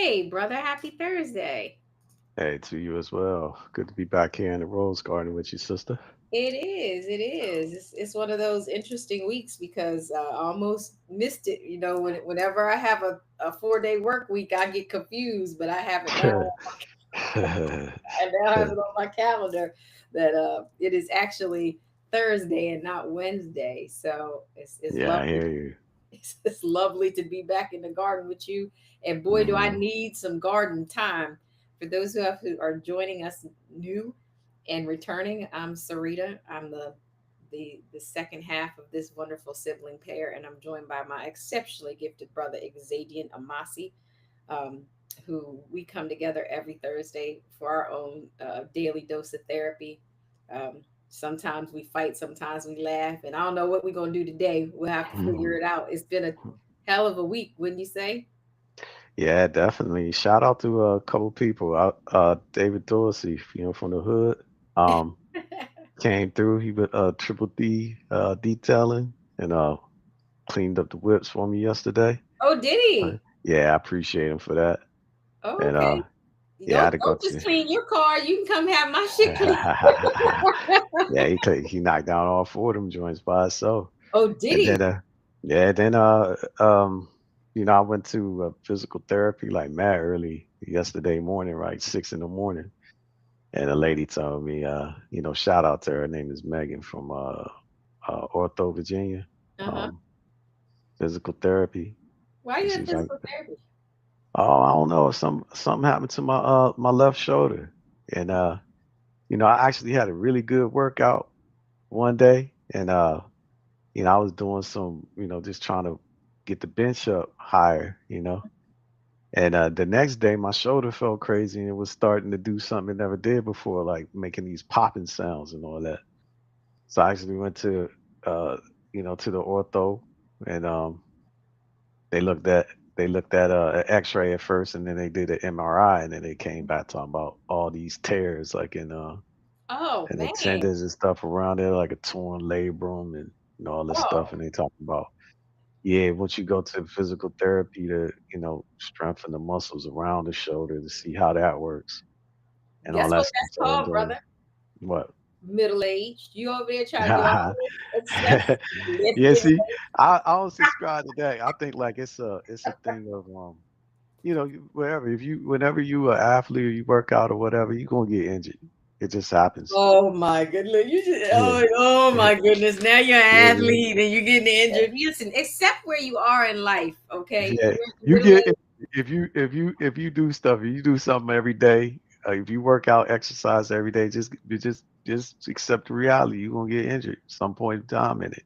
Hey, brother, happy Thursday. Hey, to you as well. Good to be back here in the Rose Garden with you, sister. It is. It is. It's one of those interesting weeks because I almost missed it. Whenever I have a 4 day work week, I get confused, but I have it now. I now have it on my calendar that it is actually Thursday and not Wednesday. So it's Yeah, I lovely. hear you. It's lovely to be back in the garden with you. And boy, do I Hmm. need some garden time. For those who are joining us new and returning, I'm Sarita. I'm the second half of this wonderful sibling pair, and I'm joined by my exceptionally gifted brother Xadian Amasi, um, who we come together every Thursday for our own daily dose of therapy. Sometimes we fight, sometimes we laugh, and I don't know what we're gonna do today. We'll have to figure it out. It's been a hell of a week, wouldn't you say? Yeah, definitely. Shout out to a couple people. David Dorsey, from the hood. Um, Came through. He with Triple D detailing and cleaned up the whips for me yesterday. Oh, did he? Yeah, I appreciate him for that. Oh, And okay. yeah, I had Don't to go don't just to. clean your car. You can come have my shit clean. Yeah, he knocked down all four of them joints by himself. Oh, did And he? then yeah, then I went to physical therapy like mad early yesterday morning, right, 6 in the morning. And a lady told me, shout out to her. Her name is Megan from Ortho, Virginia, Uh huh. um, physical therapy. Why are And you she in was like, physical therapy? oh, I don't know, something happened to my left shoulder. And I actually had a really good workout one day, and I was doing some, just trying to get the bench up higher, And the next day, my shoulder felt crazy and it was starting to do something it never did before, like making these popping sounds and all that. So I actually went uh, to the ortho, and they looked at they looked at an X-ray at first, and then they did an MRI, and then they came back talking about all these tears, like Oh in the man. tendons and stuff around there, like a torn labrum and all this stuff, Oh. and they talking about. Yeah, once you go to physical therapy to, strengthen the muscles around the shoulder to see how that works and all Guess that what stuff. that's So I'm called, doing brother? what? Middle age. You over there trying to do all this excess Yeah, lifting. see, I don't subscribe to that. I think like it's a thing of wherever whenever you an athlete or you work out or whatever, you're gonna get injured. It just happens. Oh my goodness. You just Yeah. oh my goodness. Now you're Yeah, an yeah. athlete and you're getting injured. Listen, except where you are in life, okay? Yeah, You're in the you middle get age. if you do stuff, if you do something every day, if you work out, exercise every day, just accept the reality. You're gonna get injured some point in time in it,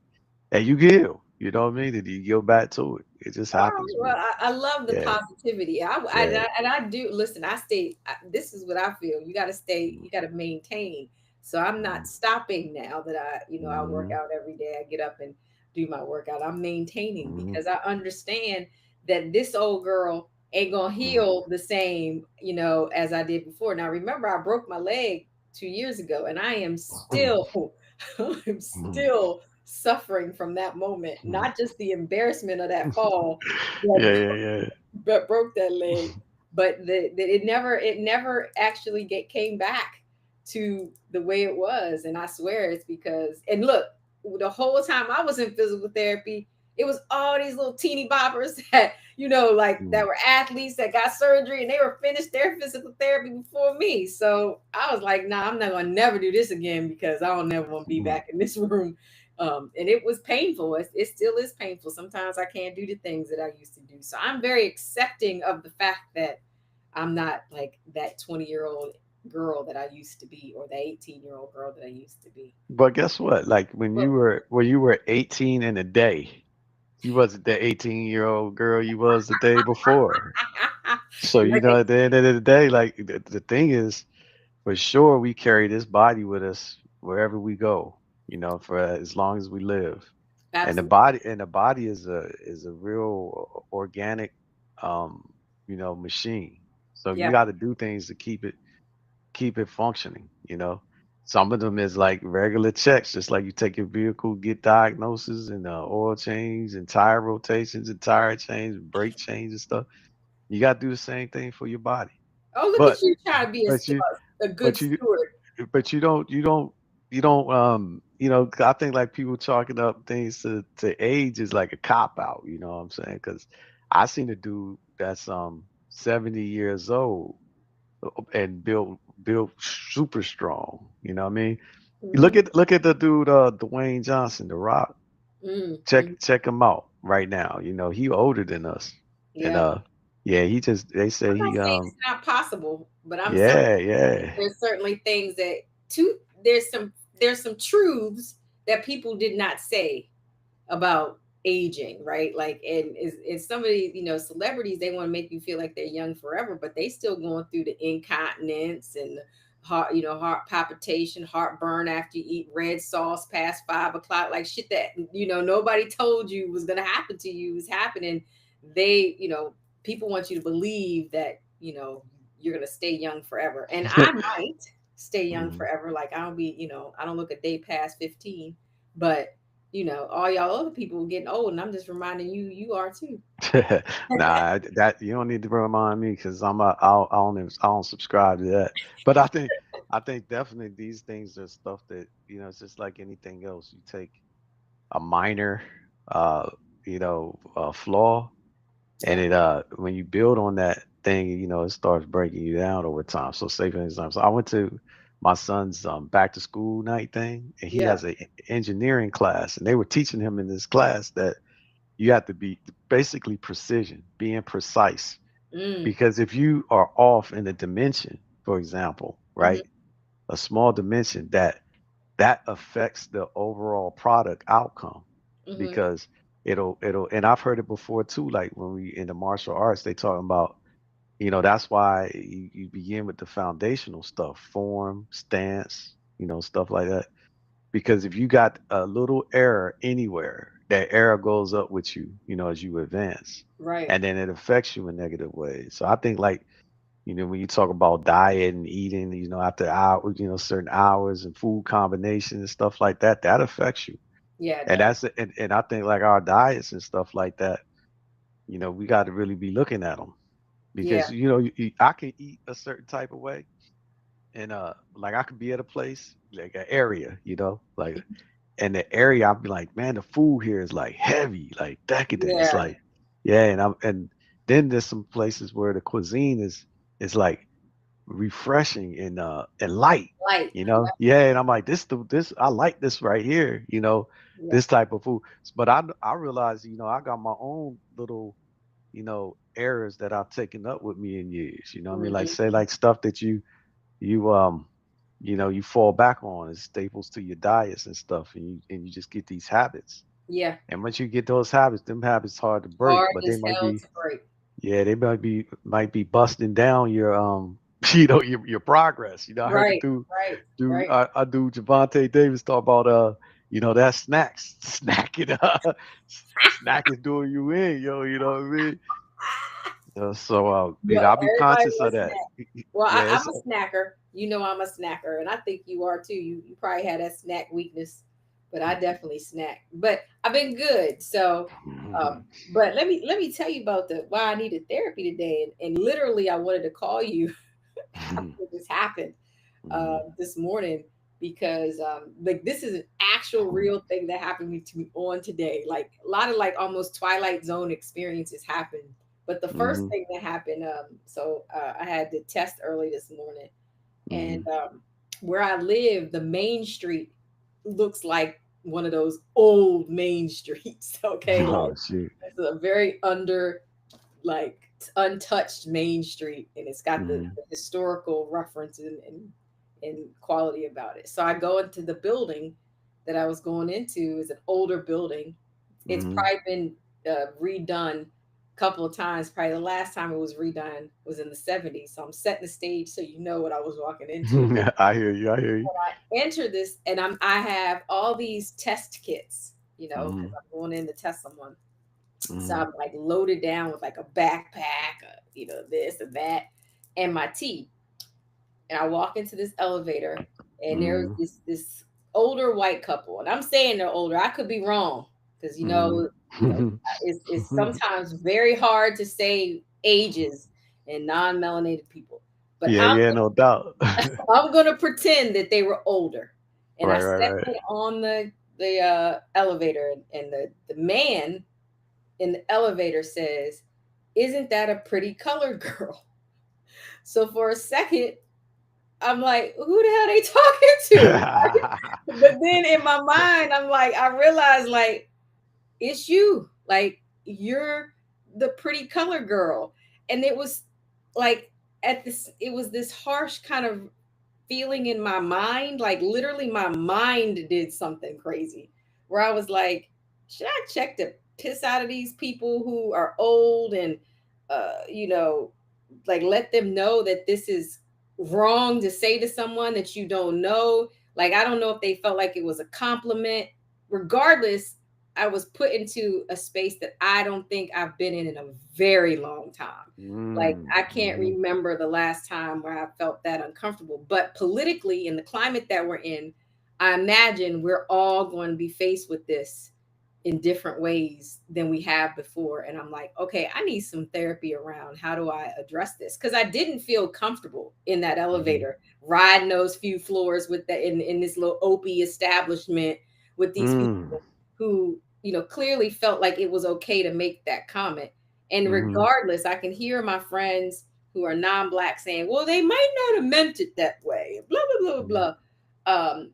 and you heal. You know what I mean? And you go back to it. It just All right. happens, Well, man. I love the Yeah, positivity. yeah, I do listen. This is what I feel. You got to stay. You got to maintain. So I'm not mm-hmm, stopping now that I work mm-hmm, out every day. I get up and do my workout. I'm maintaining mm-hmm, because I understand that this old girl ain't gonna heal the same, as I did before. Now remember, I broke my leg 2 years ago, and I am still, I'm mm-hmm, still suffering from that moment. mm-hmm. Not just the embarrassment of that fall that Yeah, yeah, broke that leg, yeah. but it never actually came back to the way it was. And I swear it's because, and look, the whole time I was in physical therapy, it was all these little teeny boppers that like that were athletes that got surgery and they were finished their physical therapy before me. So I was like, nah, I'm not gonna never do this again because I don't never want to be Mm-hmm. back in this room. And it was painful. It still is painful. Sometimes I can't do the things that I used to do. So I'm very accepting of the fact that I'm not like that 20-year-old girl that I used to be or the 18-year-old girl that I used to be. But guess what? Like when you were 18 in a day, you wasn't the 18-year-old girl you was the day before. So Like, at the end of the day, like the thing is, for sure, we carry this body with us wherever we go. For as long as we live, and the absolutely. body is a real organic, um, machine. So you Yeah. got to do things to keep it functioning. Some of them is like regular checks, just like you take your vehicle, get diagnosis and oil change and tire rotations and tire change, brake change and stuff. You got to do the same thing for your body. Oh, look at But you trying to be but you a good but you steward. but you don't I think like people chalking up things to age is like a cop out, you know what I'm saying? Because I seen a dude that's 70 years old and built super strong, you know what I mean? Hmm. Look at the dude Dwayne Johnson, The Rock. Mm-hmm. Check him out right now. You know, he older than us. And Yeah. yeah, he just they I'm say not he saying it's not possible, but I'm certain yeah, yeah. there's certainly things that too there's some truths that people did not say about aging, right? Like, and is somebody, celebrities, they want to make you feel like they're young forever, but they still going through the incontinence and heart, heart palpitation, heartburn after you eat red sauce past 5 o'clock, like shit that nobody told you was gonna happen to you is happening. They, people want you to believe that you're gonna stay young forever, and I might stay young Mhm. forever. Like I don't be, I don't look a day past 15, but all y'all other people getting old, and I'm just reminding you, you are too. Nah, that you don't need to remind me because I don't subscribe to that. But I think definitely these things are stuff that it's just like anything else. You take a minor uh flaw, and Yeah. it when you build on that thing, it starts breaking you down over time. So say for example, so I went to my son's back to school night thing, and he Yeah. has a engineering class, and they were teaching him in this class that you have to be basically precision, being precise. Mm. Because if you are off in a dimension, for example, Hmm. right, a small dimension, that affects the overall product outcome. Hmm. Because and I've heard it before too, like when we in the martial arts, they talking about, that's why you begin with the foundational stuff, form, stance, stuff like that. Because if you got a little error anywhere, that error goes up with you, as you advance, Right. and then it affects you in negative ways. So I think like, when you talk about diet and eating, after hours, certain hours and food combinations and stuff like that, that affects you. Yeah, it And does. and I think like our diets and stuff like that, we got to really be looking at them Yeah. because I can eat a certain type of way, and like I could be at a place like an area, like, and the area I'd be like, man, the food here is like heavy, like decadent. It's Yeah. like, yeah, and then there's some places where the cuisine is like refreshing and light, Light. Yeah, and I'm like, this I like this right here, Yeah. this type of food. But I realize, I got my own little, errors that I've taken up with me in years. You know what I mean? Like Hmm. say like stuff that you you fall back on as staples to your diets and stuff, and you just get these habits. Yeah. And once you get those habits, them habits hard to break, Hard but they as might hell be, to break. yeah, they might be busting down your your progress. I heard the Right. Right. Right. I do Javante Davis talk about that snacks snacking snacking doing you in, you know what I mean? So Well, I'll be everybody conscious of wants that. snack. Well, Yeah, I'm it's a snacker. I'm a snacker, and I think you are too. You probably had that snack weakness, but I definitely snack. But I've been good. So, but let me tell you about the why I needed therapy today, and literally I wanted to call you after this happened this morning because like this is an actual real thing that happened to me on today. Like a lot of like almost Twilight Zone experiences happened. But the first Mhm, thing that happened, I had to test early this morning, and mhm. where I live, the main street looks like one of those old main streets. Okay, like Oh shoot. it's a very like untouched main street, and it's got Mhm, the historical reference and quality about it. So I go into the building that I was going into is an older building. It's mhm. probably been redone a couple of times. Probably the last time it was redone was in the 70s. So I'm setting the stage so you know what I was walking into. I hear you. I hear you. Enter this, and I have all these test kits, because Mhm, I'm going in to test someone. So mhm, I'm like loaded down with like a backpack, this and that, and my tea. And I walk into this elevator, and there's mhm, this older white couple, and I'm saying they're older. I could be wrong because mhm. it's sometimes very hard to say ages and non-melanated people. But Yeah, yeah, no doubt. I'm gonna pretend that they were older. And I Right, right, stepped right. in on the elevator, and the man in the elevator says, "Isn't that a pretty colored girl?" So for a second, I'm like, "Who the hell they talking to?" But then in my mind, I'm like, I realized like it's you, like you're the pretty color girl. And it was like at this, it was this harsh kind of feeling in my mind, like literally my mind did something crazy where I was like, should I check the piss out of these people who are old and you know, like let them know that this is wrong to say to someone that you don't know. Like I don't know if they felt like it was a compliment. Regardless, I was put into a space that I don't think I've been in a very long time. Like I can't Mhm. remember the last time where I felt that uncomfortable. But politically, in the climate that we're in, I imagine we're all going to be faced with this in different ways than we have before. And I'm like, okay, I need some therapy around how do I address this? Because I didn't feel comfortable in that Mhm. elevator, riding those few floors with the in this little opie establishment with these Mm. people who, you know, clearly felt like it was okay to make that comment. And Mhm. regardless, I can hear my friends who are non-black saying, well, they might not have meant it that way, blah, blah, blah, Mhm. blah.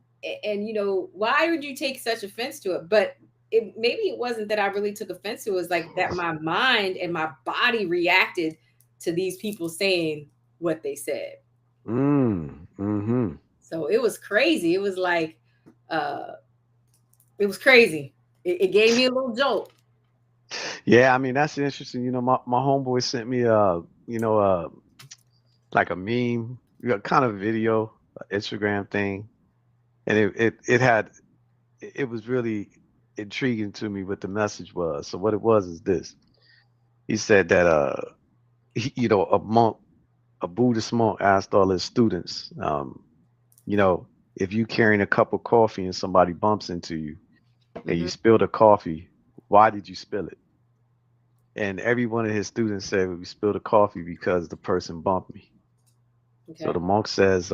And you know, why would you take such offense to it? But it maybe it wasn't that I really took offense to it. It was like that my mind and my body reacted to these people saying what they said. Mm. Mhm. So it was crazy. It was like uh it was crazy. It gave me a little jolt. Yeah, I mean that's interesting. My homeboy sent me like a meme, kind of video, Instagram thing, and it had it was really intriguing to me what the message was. So what it was is this. He said that a monk, a Buddhist monk asked all his students, you know, if you carrying a cup of coffee and somebody bumps into you and you Hmm. spill the coffee, why did you spill it? And every one of his students said, we spilled the coffee because the person bumped me. So Okay. the monk says,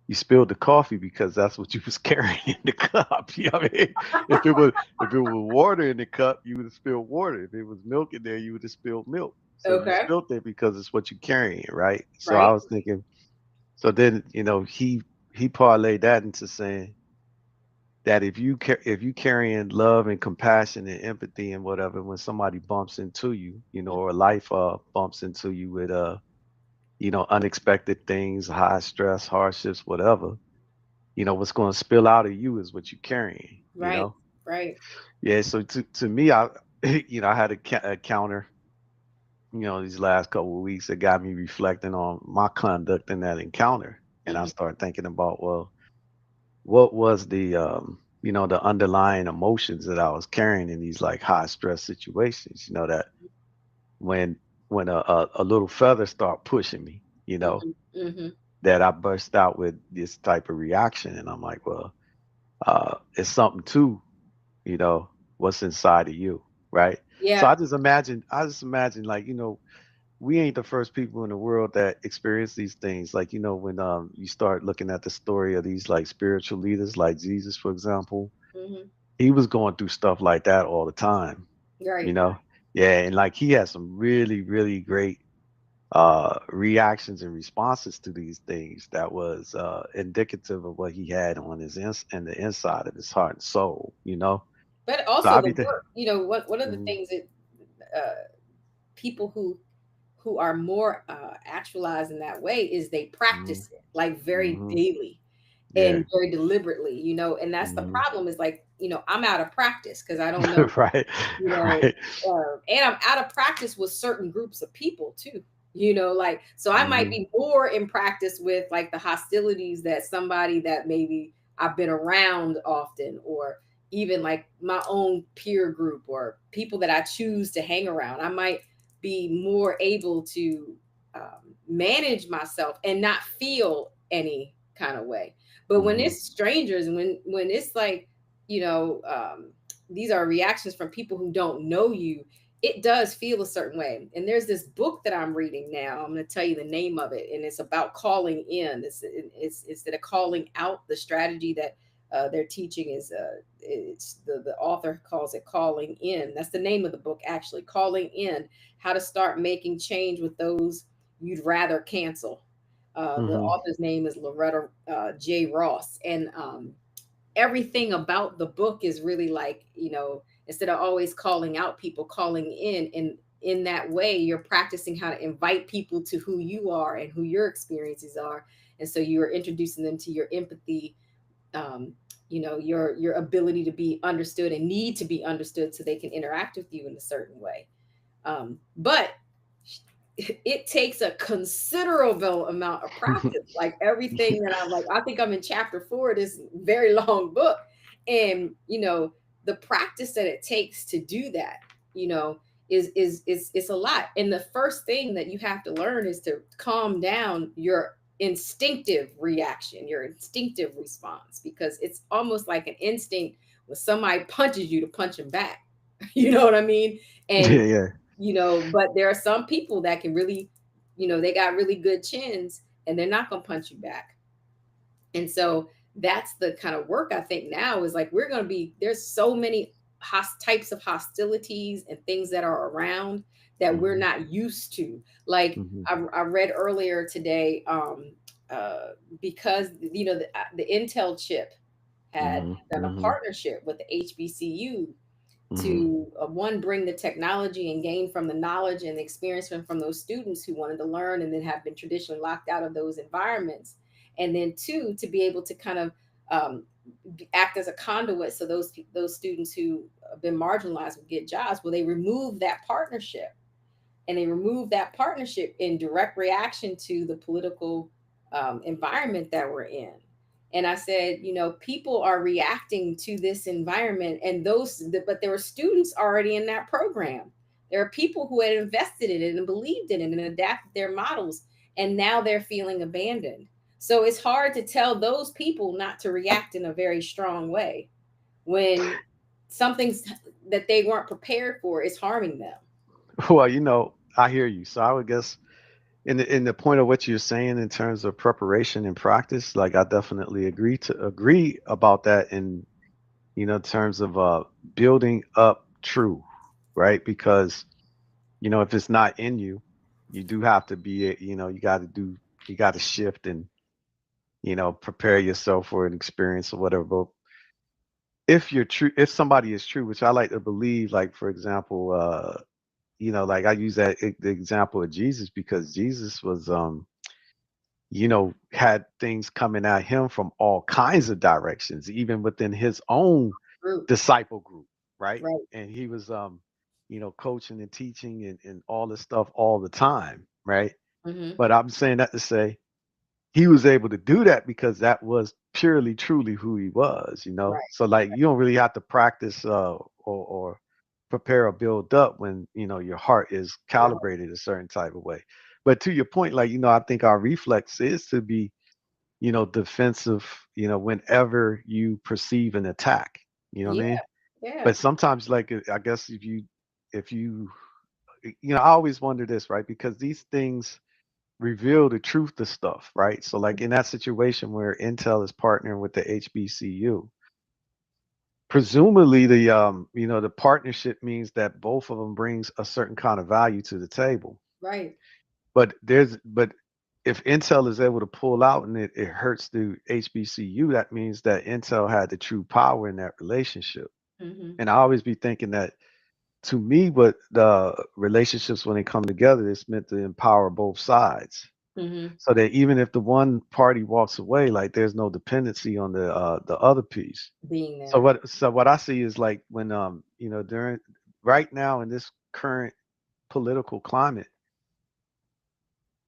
you spilled the coffee because that's what you was carrying in the cup. You know what I mean? If it was water in the cup, you would have spilled water. If it was milk in there, you would have spilled milk. So you Okay. spilled it because it's what you're carrying, right? So I Right. was thinking, so then he parlayed that into saying that if you carrying love and compassion and empathy and whatever, when somebody bumps into you, or life bumps into you with unexpected things, high stress, hardships, whatever, what's going to spill out of you is what you're carrying, Right. Right. yeah. So to me, I I had a counter, these last couple of weeks that got me reflecting on my conduct in that encounter, and I Hmm. started thinking about, well, what was the underlying emotions that I was carrying in these like high stress situations, that when when a little feather start pushing me, Hmm. Hmm. that I burst out with this type of reaction. And I'm like, well, it's something to, you know, what's inside of you, right? So Yeah. I just imagine like, we ain't the first people in the world that experience these things. Like, when you start looking at the story of these like spiritual leaders, like Jesus, for example, Hmm. he was going through stuff like that all the time, you Right. know? Yeah, and like he had some really, really great reactions and responses to these things that was indicative of what he had on in the inside of his heart and soul. But So also I the be thinking, work. You know, what one of the mhm, things that people who are more actualized in that way is they mhm, practice it like very mhm, daily yeah, and very deliberately, you know. And that's the mhm. problem is like, you know, I'm out of practice because I don't know, Right, you know, right, and I'm out of practice with certain groups of people too, you know, like, so I might mhm, be more in practice with like the hostilities that somebody that maybe I've been around often, or even like my own peer group or people that I choose to hang around. I might be more able to manage myself and not feel any kind of way. But when mhm, it's strangers, when it's like, you know, these are reactions from people who don't know you, it does feel a certain way. And there's this book that I'm reading now. I'm going to tell you the name of it, and it's about calling in. It's instead of calling out, the strategy that they're teaching is it's the author calls it calling in. That's the name of the book, actually, calling in, how to start making change with those you'd rather cancel. The Hmm. author's name is Loretta J. Ross, and everything about the book is really like, instead of always calling out people, calling in, and in that way you're practicing how to invite people to who you are and who your experiences are. And so you're introducing them to your empathy, um, your ability to be understood and need to be understood so they can interact with you in a certain way. But it takes a considerable amount of practice. Like everything that I'm like, I think I'm in chapter 4 of this very long book. And the practice that it takes to do that, you know, is a lot. And the first thing that you have to learn is to calm down your instinctive reaction, your instinctive response, because it's almost like an instinct when somebody punches you to punch them back. You know what I mean? And Yeah, yeah. but there are some people that can really, they got really good chins and they're not going to punch you back. And so that's the kind of work I think now is like, there's so many types of hostilities and things that are around that we're Hmm. not used to. Like Hmm. I read earlier today, because, the Intel chip had Hmm. done a Hmm. partnership with the HBCU Hmm. to one, bring the technology and gain from the knowledge and the experience from those students who wanted to learn and then have been traditionally locked out of those environments, and then two, to be able to kind of um, act as a conduit so those students who have been marginalized would get jobs. Well, they removed that partnership, and they removed that partnership in direct reaction to the political environment that we're in. And I said, people are reacting to this environment, and but there were students already in that program. There are people who had invested in it and believed in it and adapted their models, and now they're feeling abandoned. So it's hard to tell those people not to react in a very strong way when something's that they weren't prepared for is harming them. Well, I hear you. So I would guess in the point of what you're saying in terms of preparation and practice, like I definitely agree about that in terms of building up true, right? Because if it's not in you, you do have to be you got to shift and prepare yourself for an experience or whatever. But if somebody is true, which I like to believe, like for example, like I use the example of Jesus because Jesus was had things coming at him from all kinds of directions, even within his own Group, disciple group, right? right? And he was coaching and teaching and all this stuff all the time, right? Mm-hmm. But I'm saying that to say he was able to do that because that was purely truly who he was. Right. So like you don't really have to practice or prepare or build up when your heart is Right. calibrated a certain type of way. But to your point, like I think our reflex is to be defensive, whenever you perceive an attack. You know what I Yeah. mean? Yeah. But sometimes, like I guess if you I always wonder this, right? Because these things reveal the truth to stuff, right? So like in that situation where Intel is partnering with the HBCU, presumably the partnership means that both of them brings a certain kind of value to the table. Right. But if Intel is able to pull out and it hurts the HBCU, that means that Intel had the true power in that relationship. Mm-hmm. And I always be thinking that to me, what the relationships when they come together, it's meant to empower both sides. Mm-hmm. So that even if the one party walks away, like there's no dependency on the other piece. Being So there. what I see is like when during right now in this current political climate,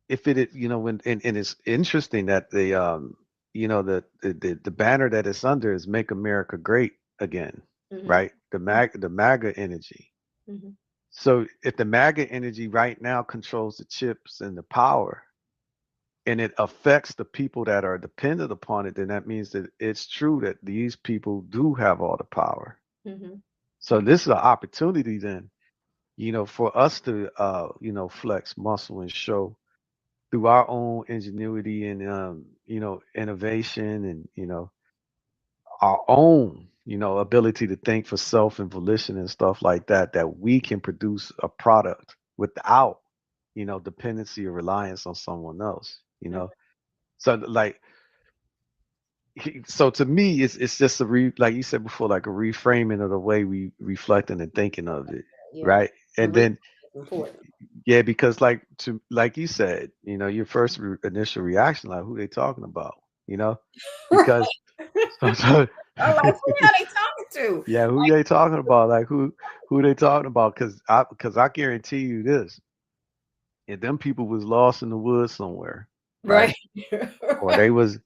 if when and it's interesting that the banner that it's under is "Make America Great Again," Mm-hmm. right? The MAGA energy. Mm-hmm. So if the MAGA energy right now controls the chips and the power, and it affects the people that are dependent upon it, then that means that it's true that these people do have all the power. Mm-hmm. So this is an opportunity then for us to flex muscle and show through our own ingenuity and innovation and our own ability to think for self and volition and stuff like that, that we can produce a product without dependency or reliance on someone else. So like so to me it's just like you said before, like a reframing of the way we reflecting and thinking of it, Yeah. right? The And reason then is important. yeah, because like you said, your first initial reaction, like who they talking about, because sometimes I'm like, who are they talking to? yeah, who they talking about? Like who they talking about? Because I guarantee you this, if them people was lost in the woods somewhere, right? Right. Or they was,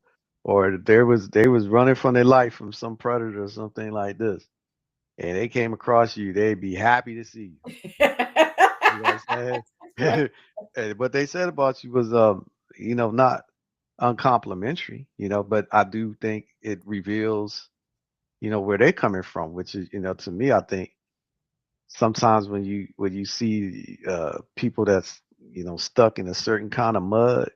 or they was running from their life from some predator or something like this, and they came across you, they'd be happy to see you. You know what I'm Right. saying? And what they said about you was, not uncomplimentary, but I do think it reveals, where they're coming from, which is, to me, I think sometimes when you see people that's stuck in a certain kind of mud,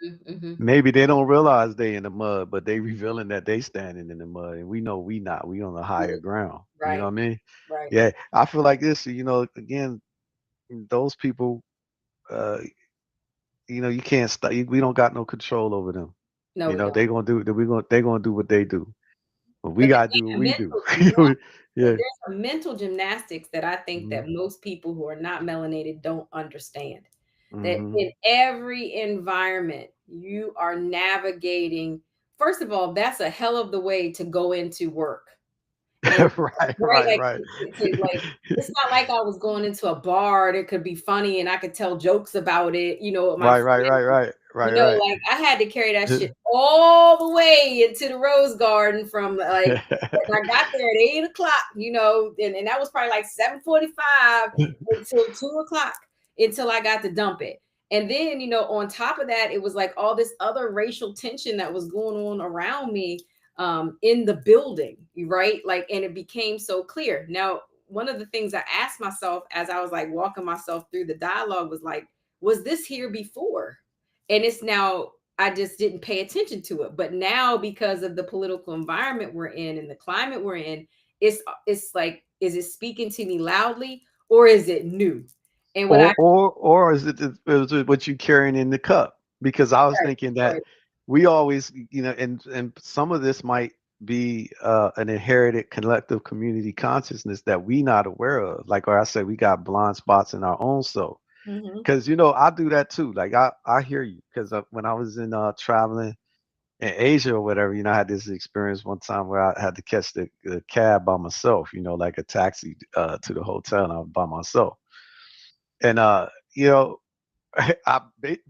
Mm-hmm. maybe they don't realize they in the mud, but they revealing that they standing in the mud, and we know we not. We on the higher ground. You know Right. what I mean? Right. Yeah, I feel like this. Again, those people, uh, you can't stop. We don't got no control over them. No, we don't. They gonna do. They gonna do what they do, but we But gotta do what there's we do. a mental Yeah. there's a mental gymnastics that I think Hmm. that most people who are not melanated don't understand. That Hmm. in every environment you are navigating. First of all, that's a hell of the way to go into work. And Right. right, Right. like Right. like it's not like I was going into a bar that could be funny and I could tell jokes about it, with my Right. Right. friends. Right. Right. Right. Right. Like I had to carry that shit all the way into the Rose Garden from like I got there at 8 o'clock, and that was probably like 7:45 until 2 o'clock until I got to dump it. And then, on top of that, it was like all this other racial tension that was going on around me in the building, right? Like, and it became so clear. Now, one of the things I asked myself as I was like walking myself through the dialogue was like, was this here before? And it's now, I just didn't pay attention to it. But now, because of the political environment we're in and the climate we're in, it's like, is it speaking to me loudly or is it new? And what I Or is it what you carrying in the cup? Because I was right, thinking that right. we always, and some of this might be an inherited collective community consciousness that we not aware of. Like, or I said, we got blind spots in our own self. Hmm. Because I do that too. Like I hear you. Because when I was in traveling in Asia or whatever, I had this experience one time where I had to catch the cab by myself. Like a taxi to the hotel, and I was by myself. And you know,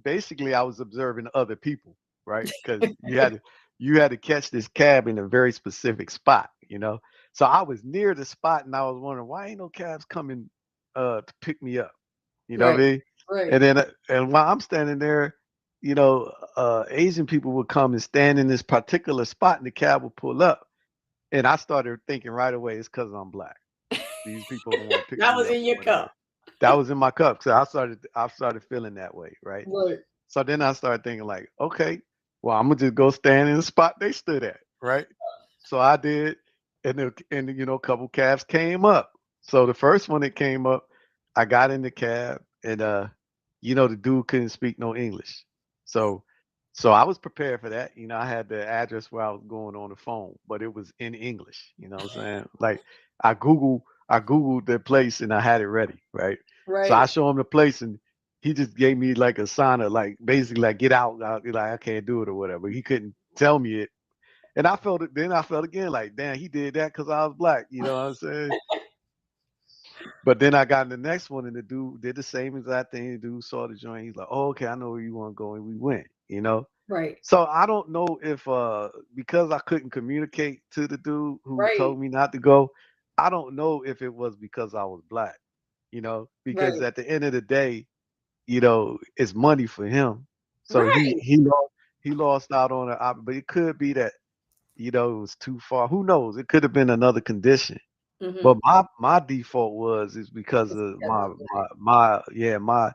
basically I was observing other people, right? Because you had to catch this cab in a very specific spot. So I was near the spot, and I was wondering why ain't no cabs coming to pick me up. You know what Right, I mean? right. And then and while I'm standing there, Asian people would come and stand in this particular spot, and the cab would pull up, and I started thinking right away, it's because I'm black. These people don't want to pick That me was up in or your whatever. cup. That was in my cup. So I started feeling that way, right? Right. So then I started thinking like, okay, well, I'm gonna just go stand in the spot they stood at, right? So I did, and a couple cabs came up. So the first one that came up, I got in the cab, and the dude couldn't speak no English. So I was prepared for that. I had the address where I was going on the phone, but it was in English. You know what I'm saying? Like I googled the place and I had it ready, right? So I Right. show him the place, and he just gave me like a sign of like basically like get out, like I can't do it or whatever. He couldn't tell me it, and I felt it. Then I felt again like damn, he did that because I was black. You know what I'm saying? But then I got in the next one, and the dude did the same exact thing. The dude saw the joint. He's like, "Oh, okay, I know where you want to go," and we went. Right. So I don't know if because I couldn't communicate to the dude who Right. told me not to go, I don't know if it was because I was black. Because Right. at the end of the day, it's money for him. So he Right. he lost he lost out on it. But it could be that, it was too far. Who knows? It could have been another condition. Mm-hmm. But my default is because It's of because my I'm my black. my yeah my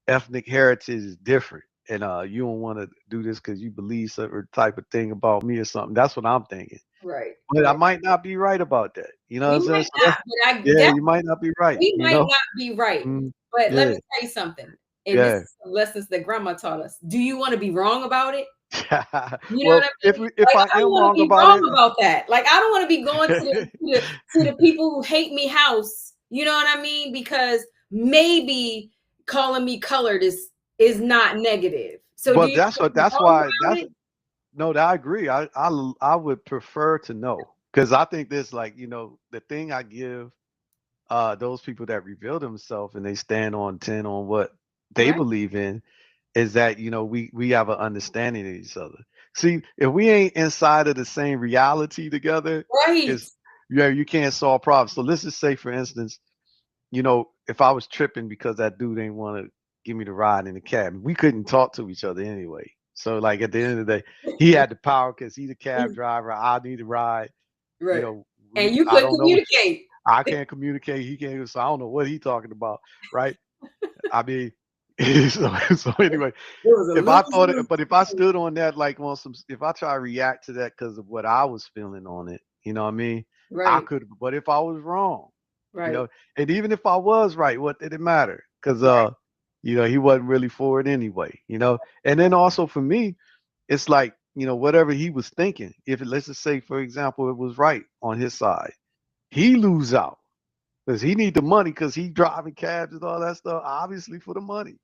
ethnic heritage is different, and you don't want to do this because you believe certain type of thing about me or something. That's what I'm thinking. Right, But I right. might not be right about that. You know what I'm You saying? might So not, that's but I yeah, that you might not be right. we You might know? not be right. Mm, But let yeah, me tell you something. And this yeah. is lessons that grandma taught us. Do you want to be wrong about it? You know what Well, I if mean? if Like I I don't am want to wrong be about wrong it, about that. Like I don't want to be going to the people who hate me house. You know what I mean? Because maybe calling me colored is not negative. So do but you want to be that's wrong why about that's it? no, I agree. I would prefer to know because I think this like the thing I give those people that reveal themselves and they stand on 10 on what they Right. believe in is that we have an understanding of each other. See, if we ain't inside of the same reality together, Right. it's you can't solve problems. So let's just say, for instance, if I was tripping because that dude didn't want to give me the ride in the cab, we couldn't talk to each other anyway. So like at the end of the day, he had the power because he's the cab driver. I need a ride. You Right. know, And you I couldn't don't know. communicate. I can't communicate. He can't. So I don't know what he talking about, right? I mean, so anyway, It was a if I lose thought it, lose. but if I stood on that, like on some, if I try to react to that because of what I was feeling on it, you know what I mean? I Right. could, but if I was wrong, you Right. know, and even if I was right, what did it matter? Because, Right. he wasn't really for it anyway, And then also for me, it's like, whatever he was thinking, if let's just say, for example, it was right on his side, he lose out because he need the money because he driving cabs and all that stuff, obviously for the money.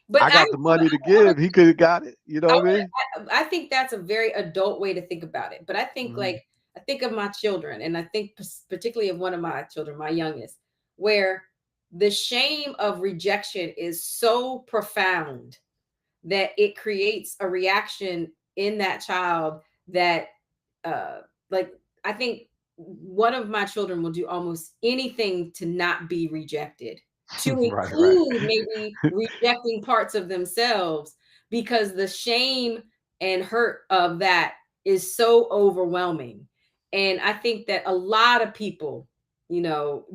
But I got the money to give. He could have got it. You know I what I mean? I think that's a very adult way to think about it. But I think Mhm. like I think of my children, and I think particularly of one of my children, my youngest, where the shame of rejection is so profound that it creates a reaction in that child that uh like I think one of my children will do almost anything to not be rejected, to Right, right. include maybe rejecting parts of themselves because the shame and hurt of that is so overwhelming. And I think that a lot of people,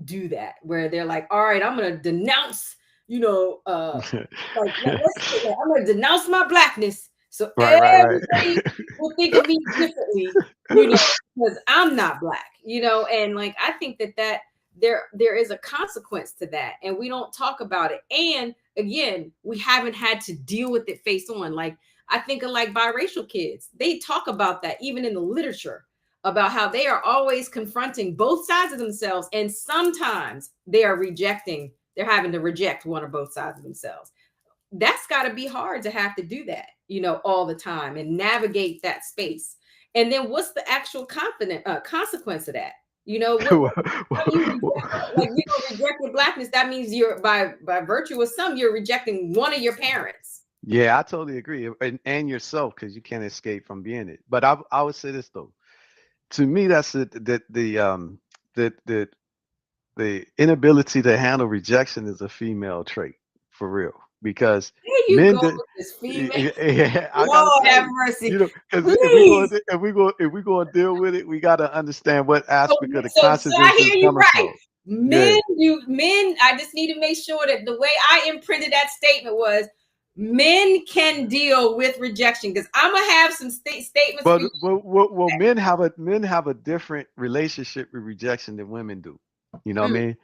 do that where they're like, all right, I'm going to denounce, you know, uh, let's say that I'm going to denounce my blackness so Right, right, right. everybody will think of me differently, because I'm not black, and like I think that there is a consequence to that, and we don't talk about it. And again, we haven't had to deal with it face on. Like I think of like biracial kids, they talk about that even in the literature about how they are always confronting both sides of themselves, and sometimes they're having to reject one or both sides of themselves. That's got to be hard to have to do that, all the time and navigate that space. And then what's the actual confident consequence of that? How do you reject, like rejecting blackness? That means you're by virtue of some, you're rejecting one of your parents. Yeah, I totally agree. And yourself, because you can't escape from being it. But I would say this though. To me, that's the the the inability to handle rejection is a female trait for real. Because There you men go did with this female. I gotta Lord tell have you, mercy. because Please. if we going to deal with it, we got to understand what So, aspect of the so I consciousness is hear you coming right. from. Yeah. Men, I just need to make sure that the way I imprinted that statement was men can deal with rejection, because I'm gonna have some statements for you. Well, men have a different relationship with rejection than women do. You know what I Mm, mean?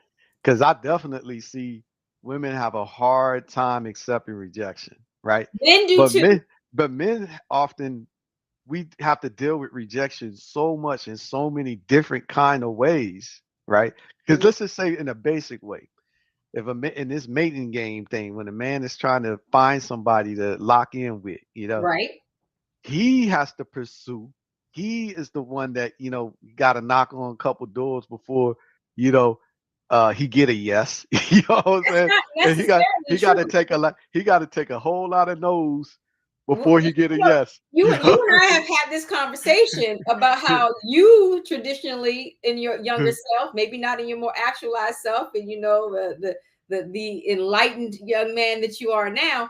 Because I definitely see women have a hard time accepting rejection, right? men do But too. men often we have to deal with rejection so much in so many different kind of ways, right? Because Mhm. let's just say in a basic way, if in this mating game thing, when a man is trying to find somebody to lock in with, Right. he has to pursue. He is the one that got to knock on a couple doors before you know he get a yes. You know what I'm That's saying? not And he necessarily got to true. take a lot. He got to take a whole lot of no's Well, before he get a you know, yes. you You and know? I have had this conversation about how you traditionally in your younger self, maybe not in your more actualized self, and the enlightened young man that you are now,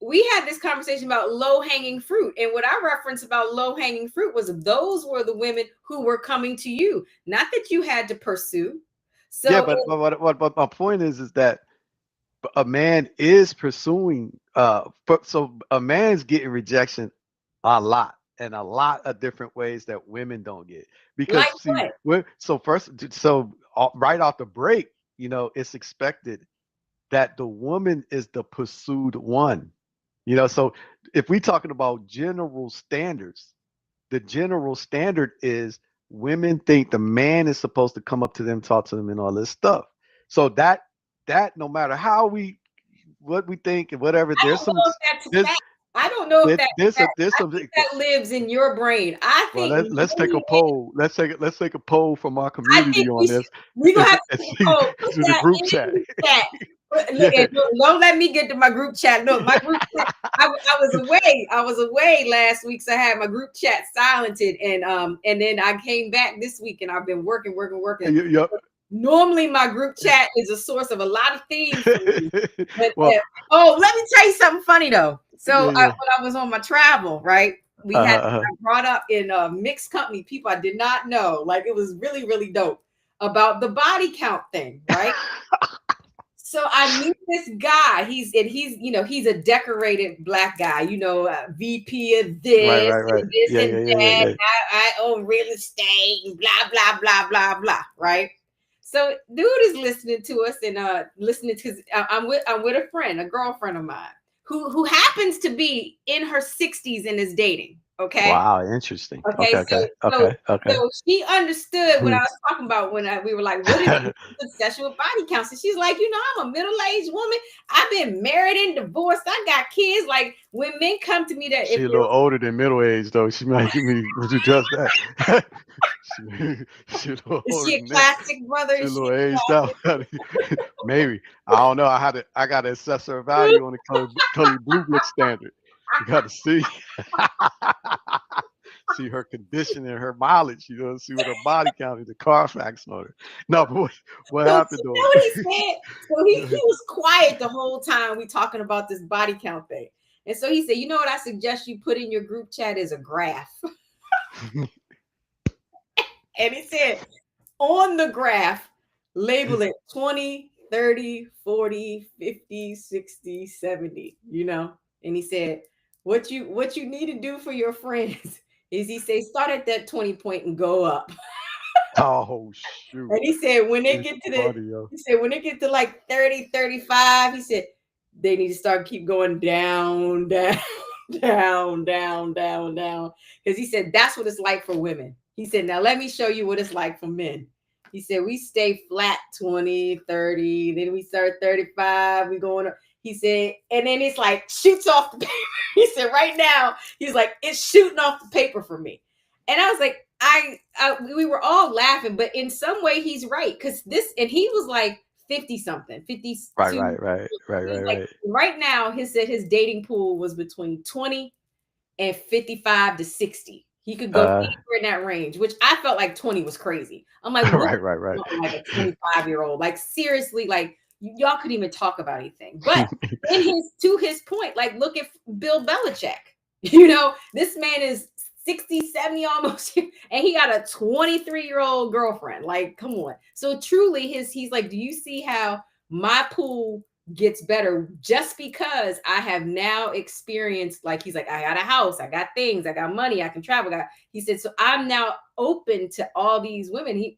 we had this conversation about low hanging fruit. And what I referenced about low hanging fruit was those were the women who were coming to you, not that you had to pursue. Yeah, So, but my point is that a man is pursuing so a man's getting rejection a lot and a lot of different ways that women don't get like because see what? so first right off the break, it's expected that the woman is the pursued one. So if we talking about general standards, the general standard is women think the man is supposed to come up to them, talk to them, and all this stuff. So that no matter how we what we think and whatever, I don't know if that's a there's fact. I don't know if there's I some. think that lives in your brain. I Well, think let's take many a poll. Let's take a poll from our I community think on this we gonna and, have and to see put through the that group in chat. the chat. Look, Yeah. and don't let me get to my group chat. Look, my group chat. I was away. I was away last week, so I had my group chat silenced, and then I came back this week, and I've been working. Yep. Normally, my group chat is a source of a lot of things for me. But Well, oh, let me tell you something funny though. So yeah, yeah. when I was on my travel, right, we had Uh, I brought up in a mixed company people I did not know. Like it was really really dope about the body count thing, right? So I meet this guy. He's a decorated black guy. VP of right, this right, right. and this Yeah, and yeah, yeah, yeah, that. yeah. I own real estate and blah blah blah blah blah. Right. So dude is listening to us and listening to. I'm with a friend, a girlfriend of mine, who happens to be in her 60s and is dating. Okay. Wow, interesting. Okay, Okay, so okay, so okay, okay. so she understood what Hmm. I was talking about when we were like, "What is it? Obsession with body counts?" And she's like, I'm a middle-aged woman. I've been married and divorced. I got kids. Like when men come to me, that if She a little older than middle age though. She might give me would you trust that? she, she a little is older she a than that. classic brother? She a Is she little aged out. Maybe. I don't know. I got to assess her value on the color blue book standard. You got to see see her condition and her mileage, see what her body count is, the Carfax motor. No, but what so happened you know though? what he said? So he was quiet the whole time we talking about this body count thing. And so he said, you know what I suggest you put in your group chat is a graph. And he said, on the graph, label it 20, 30, 40, 50, 60, 70, And he said, what you need to do for your friends is he said, start at that 20 point and go up. Oh shoot. And he said, It's funny, yo. when they get to like 30, 35, he said, they need to start keep going down, down, down, down, down, down. Because he said, that's what it's like for women. He said, now let me show you what it's like for men. He said, we stay flat 20, 30, then we start 35, we going up. He said, and then it's like shoots off the paper. He said, right now, he's like, it's shooting off the paper for me. And I was like, we were all laughing, but in some way he's right because and he was like 50 something, 52. He's like Right. right now. His dating pool was between 20 and 55 to 60. He could go anywhere in that range, which I felt like 20 was crazy. I'm like, what right. like a 25-year-old? Like seriously, like y'all couldn't even talk about anything. But to his point, like look at Bill Belichick. This man is 60, 70 almost, and he got a 23-year-old girlfriend. Like, come on. So truly he's like, do you see how my pool gets better just because I have now experienced, like he's like, I got a house, I got things, I got money, I can travel. He said, so I'm now open to all these women.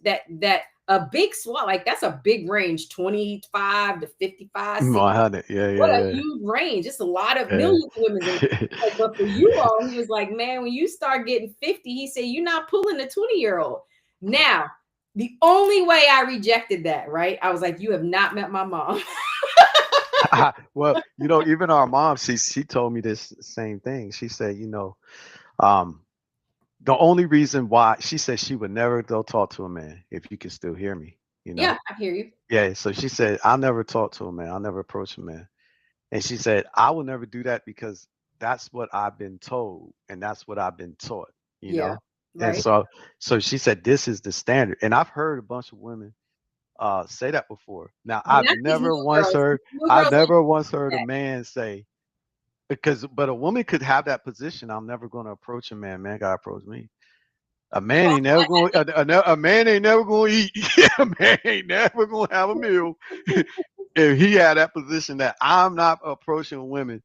That a big swat, like that's a big range, 25 to 55. 60. What a Yeah. huge range. It's a lot of millions of women. Like, but for you all, he was like, man, when you start getting 50, he said, you're not pulling the 20-year-old. Now, the only way I rejected that, right? I was like, you have not met my mom. Well, even our mom, she told me this same thing. She said, um, the only reason why she said she would never go talk to a man, if you can still hear me, Yeah, I hear you. Yeah. So she said, I'll never talk to a man. I'll never approach a man. And she said, I will never do that because that's what I've been told and that's what I've been taught, you Yeah, know? And right. so she said, this is the standard. And I've heard a bunch of women say that before. Now, Not these new girls. New I've girls ain't never once heard a that. man say, because but a woman could have that position. I'm never going to approach a man. Man gotta approach me. A man Well, ain't never going. A man ain't never going to eat. A man ain't never going to have a meal if he had that position that I'm not approaching women.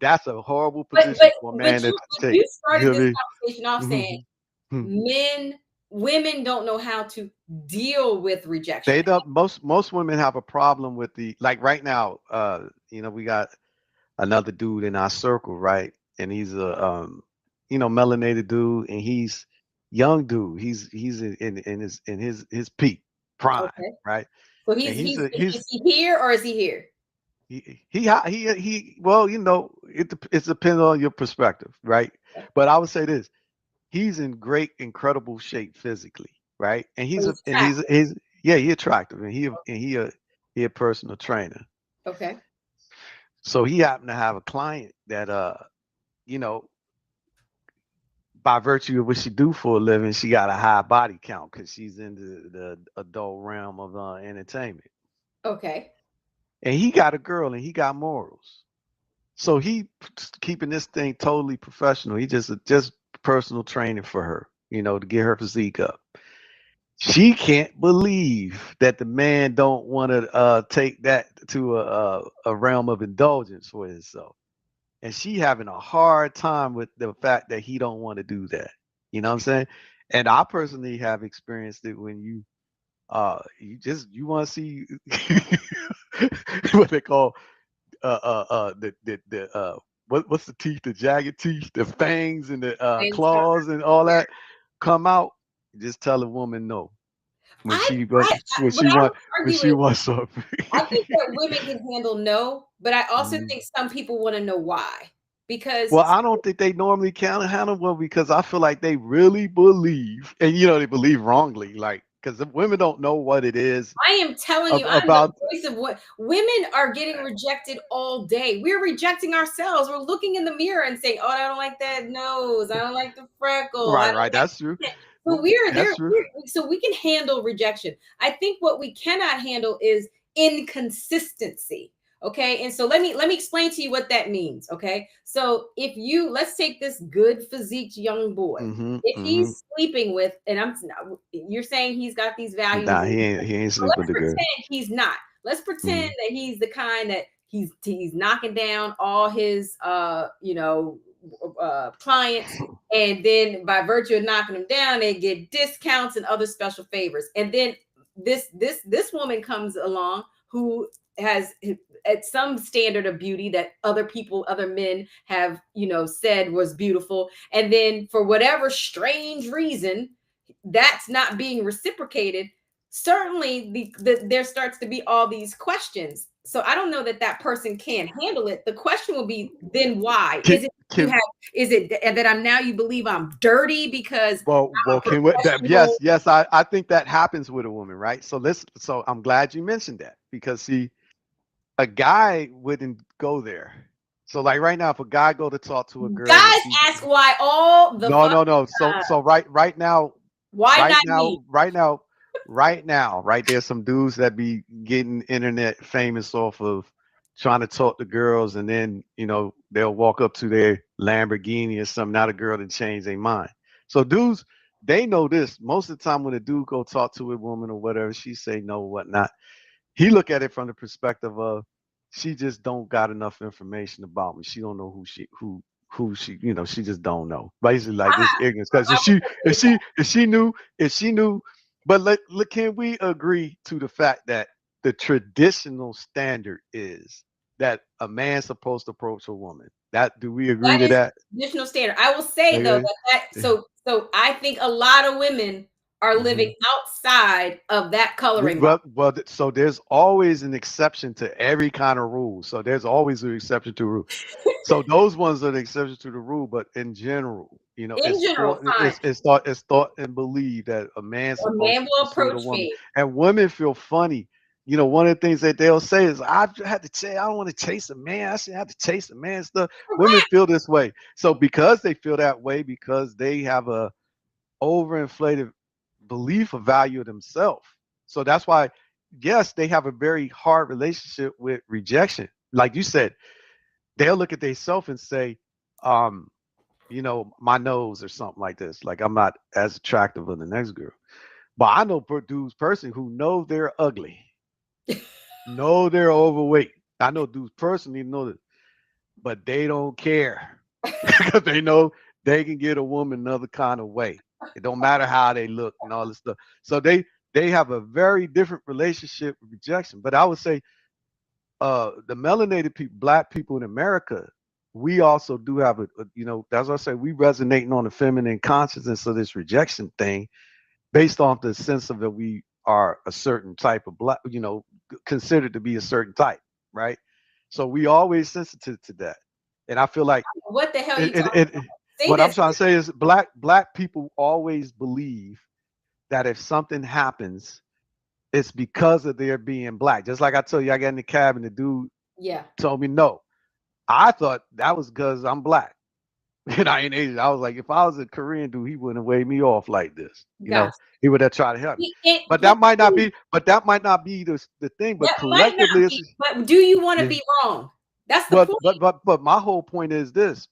That's a horrible but position but for a but man to you but take. you You started hear this me? conversation off saying Mm-hmm. men women don't know how to deal with rejection. They don't. Most women have a problem with the like right now. We got another dude in our circle, right? And he's a melanated dude, and he's young dude. He's in his peak prime, Okay. right? So And is he here or is he here? he well, it depends on your perspective, right? But I would say this: he's in great, incredible shape physically, right? And So he's a he's and he's attractive. he's yeah, he attractive, and he a personal trainer. Okay. So he happened to have a client that you know by virtue of what she do for a living, she got a high body count because she's in the adult realm of entertainment. Okay. And he got a girl, and he got morals. So he keeping this thing totally professional. He just personal training for her, to get her physique up. She can't believe that the man don't want to take that to a realm of indulgence for himself, and she having a hard time with the fact that he don't want to do that. You know what I'm saying? And I personally have experienced it when you want to see what they call the what's the teeth, the jagged teeth, the fangs and the Thanks, claws and all that come out. Just tell a woman no when I, she when I, when what she I want would when argue she is, wants something. I think that women can handle no, but I also Mhm. think some people want to know why. Well, Because I don't think they normally can handle well because I feel like they really believe, and they believe wrongly, like because women don't know what it is I am telling you, I'm the about. voice of what women are getting rejected all day. We're rejecting ourselves. We're looking in the mirror and saying, "Oh, I don't like that nose. I don't like the freckle. I Right, don't right. like That's true. that." So we're there. That's true. So we can handle rejection. I think what we cannot handle is inconsistency. Okay, and so let me explain to you what that means. Okay, so if you let's take this good physique young boy. Mm-hmm. If Mm-hmm. he's sleeping with, and you're saying he's got these values Nah, and he ain't so sleep with let's the girl. pretend he's not. Let's pretend Mm-hmm. that he's the kind that he's knocking down all his clients, and then by virtue of knocking them down, they get discounts and other special favors. And then this woman comes along who has at some standard of beauty that other men have said was beautiful, and then for whatever strange reason that's not being reciprocated. Certainly there starts to be all these questions. So I don't know that that person can't handle it. The question will be, then why Can, is it you can have is it that I'm now you believe I'm dirty because I'm a can we, that, professional? yes, I think that happens with a woman, right? So I'm glad you mentioned that because see, a guy wouldn't go there. So like right now, if a guy go to talk to a girl and Guys she ask why all the no fuck. no no so right now Why right not me? now right now right now right there's some dudes that be getting internet famous off of trying to talk to girls, and then they'll walk up to their Lamborghini or something. Now the girl to change their mind. So dudes, they know this. Most of the time when a dude go talk to a woman or whatever, she say no, whatnot. He look at it from the perspective of she just don't got enough information about me. She don't know who she she just don't know. Basically, like this ignorance. Because I if will she say if this. she if she knew if she knew, but can we agree to the fact that the traditional standard is that a man's supposed to approach a woman? That do we agree That to is that? traditional standard. I will say though Okay. so I think a lot of women are living Mhm. outside of that coloring box. So there's always an exception to every kind of rule. So there's always an exception to a rule. So those ones are the exceptions to the rule, but in general, In general, fine. it's thought and believed that a man's A supposed man to will pursue the approach woman, me. and women feel funny. One of the things that they'll say is, "I had to chase. I don't want to chase a man. I shouldn't have to chase a man." Stuff. Women Correct. feel this way. So because they feel that way, because they have a overinflated belief of value of themselves. So that's why, yes, they have a very hard relationship with rejection. Like you said, they'll look at themselves and say, um, you know, my nose or something like this. Like I'm not as attractive as the next girl. But I know dudes person who know they're ugly, know they're overweight. I know dudes personally know that, but they don't care because they know they can get a woman another kind of way. It don't matter how they look and all this stuff. So they have a very different relationship with rejection. But I would say the melanated people, black people in America, we also do have you know, that's what I say, we resonating on the feminine consciousness of this rejection thing based off the sense of that we are a certain type of black, you know, considered to be a certain type, right? So we always sensitive to that. And I feel like What the hell you it, talking it, about? it Say what I'm this. trying to say is black people always believe that if something happens, it's because of their being black. Just like I told you, I got in the cab and the dude Yeah. told me no. I thought that was because I'm black. And I ain't Asian. I was like, if I was a Korean dude, he wouldn't have waved me off like this. You know, Gotcha. he would have tried to help me. But But that might not be. But that might not be the thing. But that might collectively, not it's be. But do you want to yeah. be wrong? That's the point. But my whole point is this: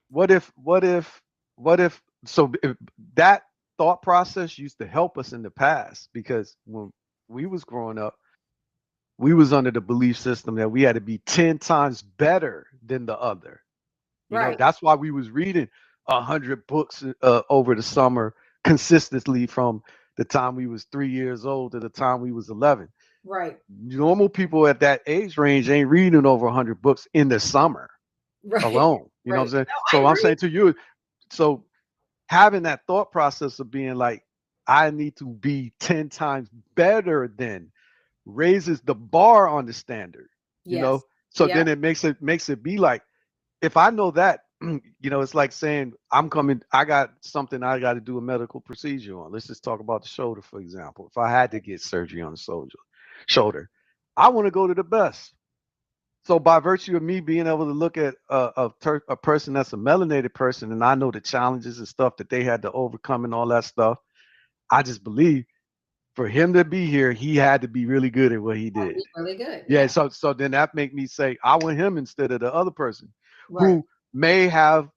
what if what if so if that thought process used to help us in the past because when we was growing up, we was under the belief system that we had to be 10 times better than the other. You know, Right. that's why we was reading 100 books over the summer consistently from the time we was 3 years old to the time we was 11. Right. Normal people at that age range ain't reading over 100 books in the summer Right. alone. You know what I'm Right. saying? No, I So I'm agree. saying to you, so having that thought process of being like, I need to be 10 times better than raises the bar on the standard, you know? Yes. So Yeah. then it makes it be like, if I know that, you know, it's like saying I'm coming, I got something I got to do a medical procedure on. Let's just talk about the shoulder, for example. If I had to get surgery on the shoulder, I want to go to the best. So by virtue of me being able to look at a person that's a melanated person, and I know the challenges and stuff that they had to overcome and all that stuff, I just believe for him to be here, he had to be really good at what he That'd did. be really good. Yeah, Yeah. so then that make me say I want him instead of the other person Right. who may have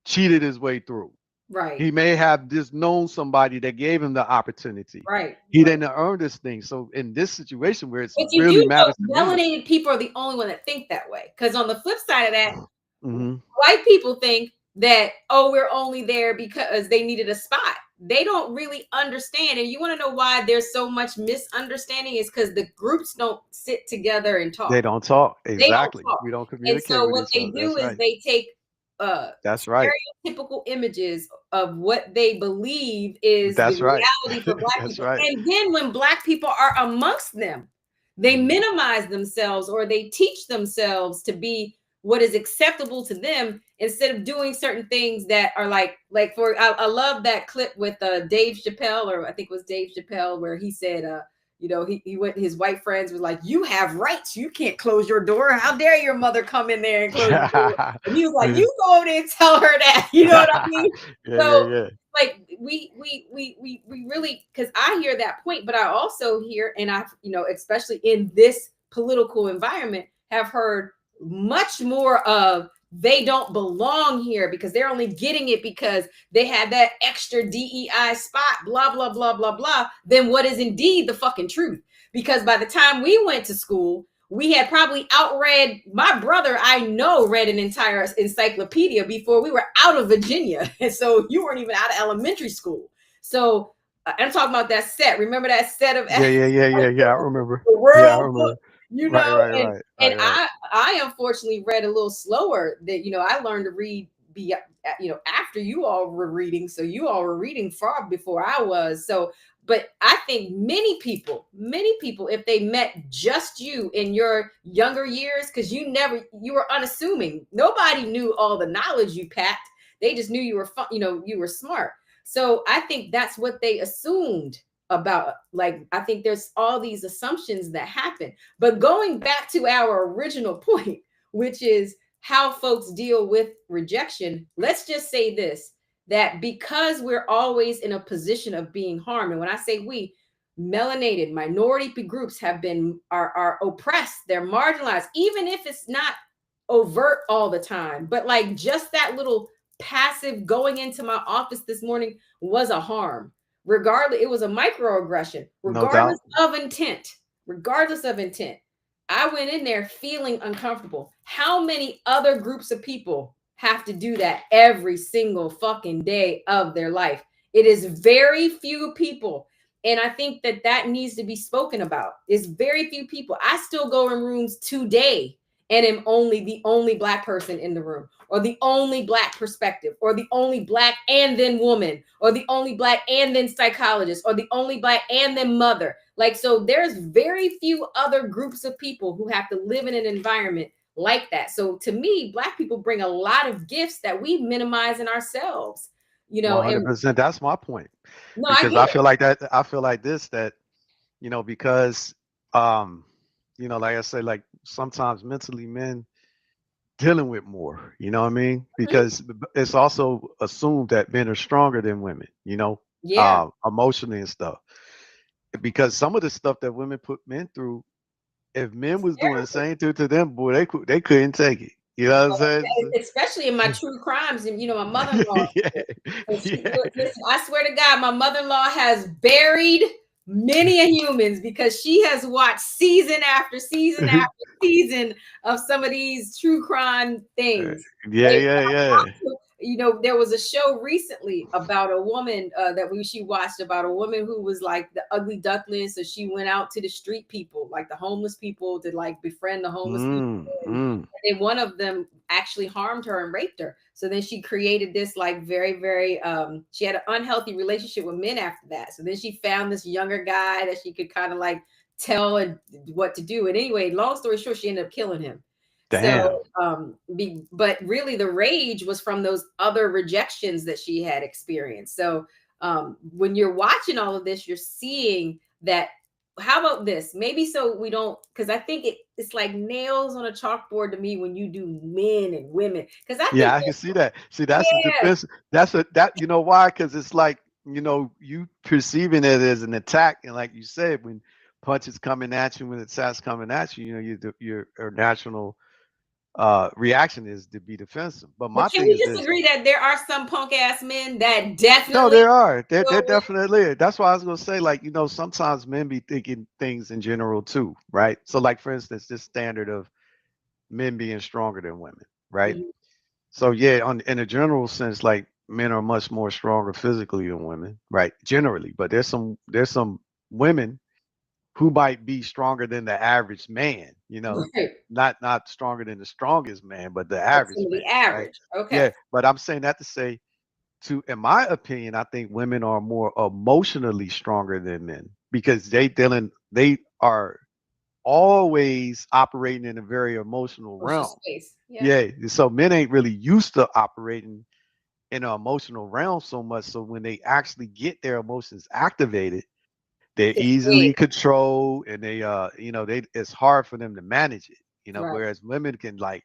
cheated his way through. Right. He may have just known somebody that gave him the opportunity. Right. He Right. didn't earn this thing. So in this situation where it's But you really do matters to know me, melanated people are the only one that think that way. Because on the flip side of that, hmm white people think that, oh, we're only there because they needed a spot. They don't really understand. And you want to know why there's so much misunderstanding is because the groups don't sit together and they talk. don't talk They don't exactly. talk. We don't And communicate so with what each they other. do That's is right. they take That's right. stereotypical images of what they believe is the That's right. reality for black That's people. right. And then when black people are amongst them, they Mhm. minimize themselves or they teach themselves to be what is acceptable to them instead of doing certain things that are like for I love that clip with Dave Chappelle, or I think it was Dave Chappelle, where he said you know, he went, his white friends were like, you have rights, you can't close your door, how dare your mother come in there and close the door. And he was like, yeah, you go over there and tell her that, you know what I mean? yeah, So yeah. like we really, because I hear that point, but I also hear, and I, you know, especially in this political environment, have heard much more of they don't belong here because they're only getting it because they had that extra DEI spot, blah, blah, blah, blah, blah, than what is indeed the fucking truth. Because by the time we went to school, we had probably outread, my brother, I know, read an entire encyclopedia before we were out of Virginia. And so you weren't even out of elementary school. So I'm talking about that set. Remember that set of Yeah, yeah, yeah, yeah, yeah. I remember. the Yeah, I world book, remember. you Right, know, right, and right, and right, right. I unfortunately read a little slower. That, you know, I learned to read be you know, after you all were reading, so you all were reading far before I was. So but I think many people, if they met just you in your younger years, because you were unassuming, nobody knew all the knowledge you packed, they just knew you were fun, you know, you were smart. So I think that's what they assumed about, like, I think there's all these assumptions that happen. But going back to our original point, which is how folks deal with rejection, let's just say this, that because we're always in a position of being harmed, and when I say we, melanated minority groups have been are oppressed, they're marginalized, even if it's not overt all the time, but like just that little passive going into my office this morning was a harm. Regardless, it was a microaggression, No doubt. regardless of intent. Regardless of intent. I went in there feeling uncomfortable. How many other groups of people have to do that every single fucking day of their life? It is very few people. And I think that that needs to be spoken about. It's very few people. I still go in rooms today and am only the only Black person in the room, or the only Black perspective, or the only Black and then woman, or the only Black and then psychologist, or the only Black and then mother. Like, so there's very few other groups of people who have to live in an environment like that. So to me, Black people bring a lot of gifts that we minimize in ourselves, and 100%. That's my point. no, I Because get I it. feel like that. I feel like this, that, because, um, like I said, like sometimes mentally men dealing with more, you know what I mean? Mhm. Because it's also assumed that men are stronger than women, Yeah. emotionally and stuff. Because some of the stuff that women put men through, if men was doing the same thing to them, boy, they couldn't take it. You know what I'm saying? Especially in my true crimes. And my mother-in-law, Yeah, and yeah. listen, I swear to God, my mother-in-law has buried many a humans because she has watched season after season after season of some of these true crime things. Yeah, yeah, yeah. There was a show recently about a woman she watched about a woman who was like the ugly duckling. So she went out to the street people, like the homeless people, to like befriend the homeless people. Mm, And mm. then one of them actually harmed her and raped her. So then she created this like very, very she had an unhealthy relationship with men after that. So then she found this younger guy that she could kind of like tell and what to do. And anyway, long story short, she ended up killing him. Damn. So but really the rage was from those other rejections that she had experienced. So when you're watching all of this, you're seeing that. How about this? Maybe so we don't, because I think it's like nails on a chalkboard to me when you do men and women. Because I Yeah, think I can see that. See, that's a yeah, defense. That why? Because it's like, you perceiving it as an attack, and like you said, when punches coming at you, when attacks coming at you, your natural reaction is to be defensive. But but my can thing we is just this. agree that there are some punk ass men that No, definitely there are. There go with definitely is. That's why I was gonna say, like, sometimes men be thinking things in general too, right? So, like, for instance, this standard of men being stronger than women, right? Mhm. So yeah, in a general sense, like men are much more stronger physically than women, right? Generally, but there's some women who might be stronger than the average man, Right. not stronger than the strongest man, but the But average some of man, the right? average. Yeah, Okay. but I'm saying that to say, in my opinion, I think women are more emotionally stronger than men because they are always operating in a very emotional Social realm. space. Yeah. Yeah, so men ain't really used to operating in an emotional realm so much. So when they actually get their emotions activated, they're It's easily big. controlled, and they it's hard for them to manage it. Right. Whereas women can, like,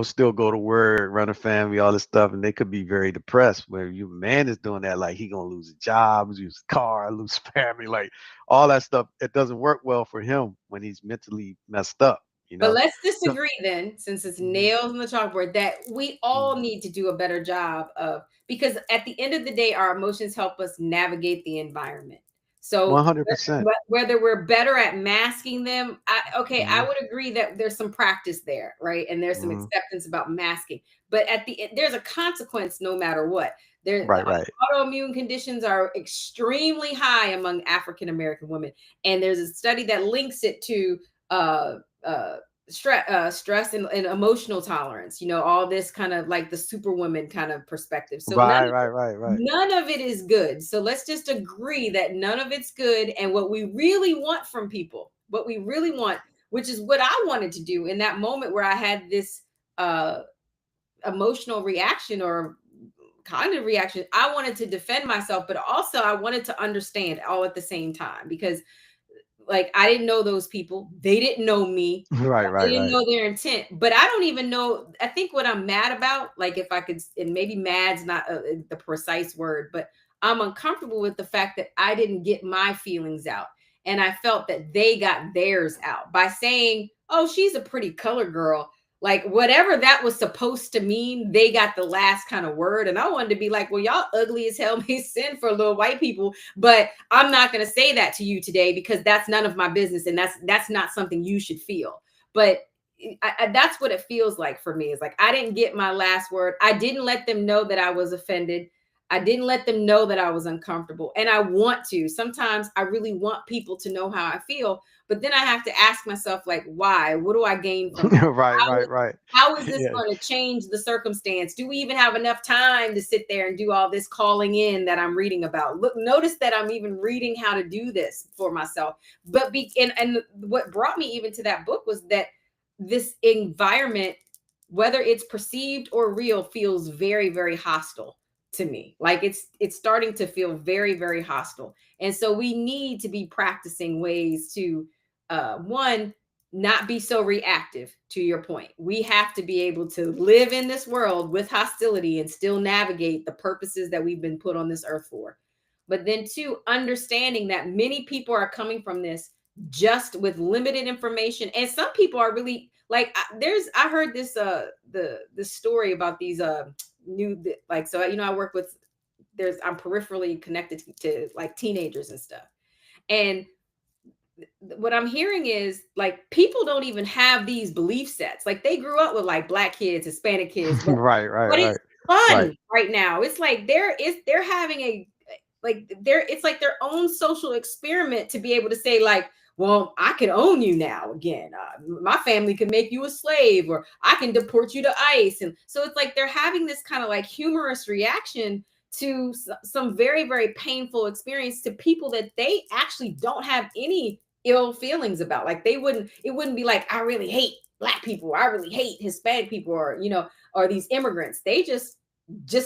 still go to work, run a family, all this stuff, and they could be very depressed. Where you man is doing that, like he gonna lose a job, lose a car, lose family, like all that stuff. It doesn't work well for him when he's mentally messed up. But let's So disagree then, since it's mhm, nails on the chalkboard, that we all mhm. need to do a better job of, because at the end of the day, our emotions help us navigate the environment. So 100%. whether we're better at masking them, okay, I Mhm, would agree that there's some practice there, right? And there's some mhm. acceptance about masking. But at the end, there's a consequence no matter what. The Right, right. autoimmune conditions are extremely high among African American women, and there's a study that links it to uh, uh, stress and emotional tolerance. All this kind of like the superwoman kind of perspective. So Right, right, right, right. none of it is good. So let's just agree that none of it's good. And what we really want from people, what we really want, which is what I wanted to do in that moment where I had this uh emotional reaction or cognitive reaction. I wanted to defend myself, but also I wanted to understand all at the same time, because like I didn't know those people. They didn't know me. Right, I right, didn't right. know their intent. But I don't even know. I think what I'm mad about, like if I could, and maybe mad's not the precise word, but I'm uncomfortable with the fact that I didn't get my feelings out. And I felt that they got theirs out by saying, oh, she's a pretty color girl. Like whatever that was supposed to mean, they got the last kind of word. And I wanted to be like, well, y'all ugly as hell may sin for little white people, but I'm not going to say that to you today because that's none of my business, and that's not something you should feel. But that's what it feels like for me. It's like I didn't get my last word. I didn't let them know that I was offended. I didn't let them know that I was uncomfortable. And I want to. Sometimes I really want people to know how I feel, but then I have to ask myself, like, why? What do I gain from that? Right, How right, is, right. how is this Yeah. going to change the circumstance? Do we even have enough time to sit there and do all this calling in that I'm reading about? Look, notice that I'm even reading how to do this for myself. But and what brought me even to that book was that this environment, whether it's perceived or real, feels very, very hostile to me. Like it's starting to feel very, very hostile. And so we need to be practicing ways to one, not be so reactive. To your point, we have to be able to live in this world with hostility and still navigate the purposes that we've been put on this earth for. But then two, understanding that many people are coming from this just with limited information, and some people are really like I heard this the story about these new, like, so I work with, I'm peripherally connected to like teenagers and stuff, and what I'm hearing is like people don't even have these belief sets. Like they grew up with like black kids, Hispanic kids, Right, right, but it's right, right. fun right now. It's like they're having a, like they're, it's like their own social experiment to be able to say like, well, I can own you now again. My family can make you a slave, or I can deport you to ICE. And so it's like they're having this kind of like humorous reaction to some very, very painful experience to people that they actually don't have any ill feelings about. Like it wouldn't be like, I really hate black people, I really hate Hispanic people, or or these immigrants. They just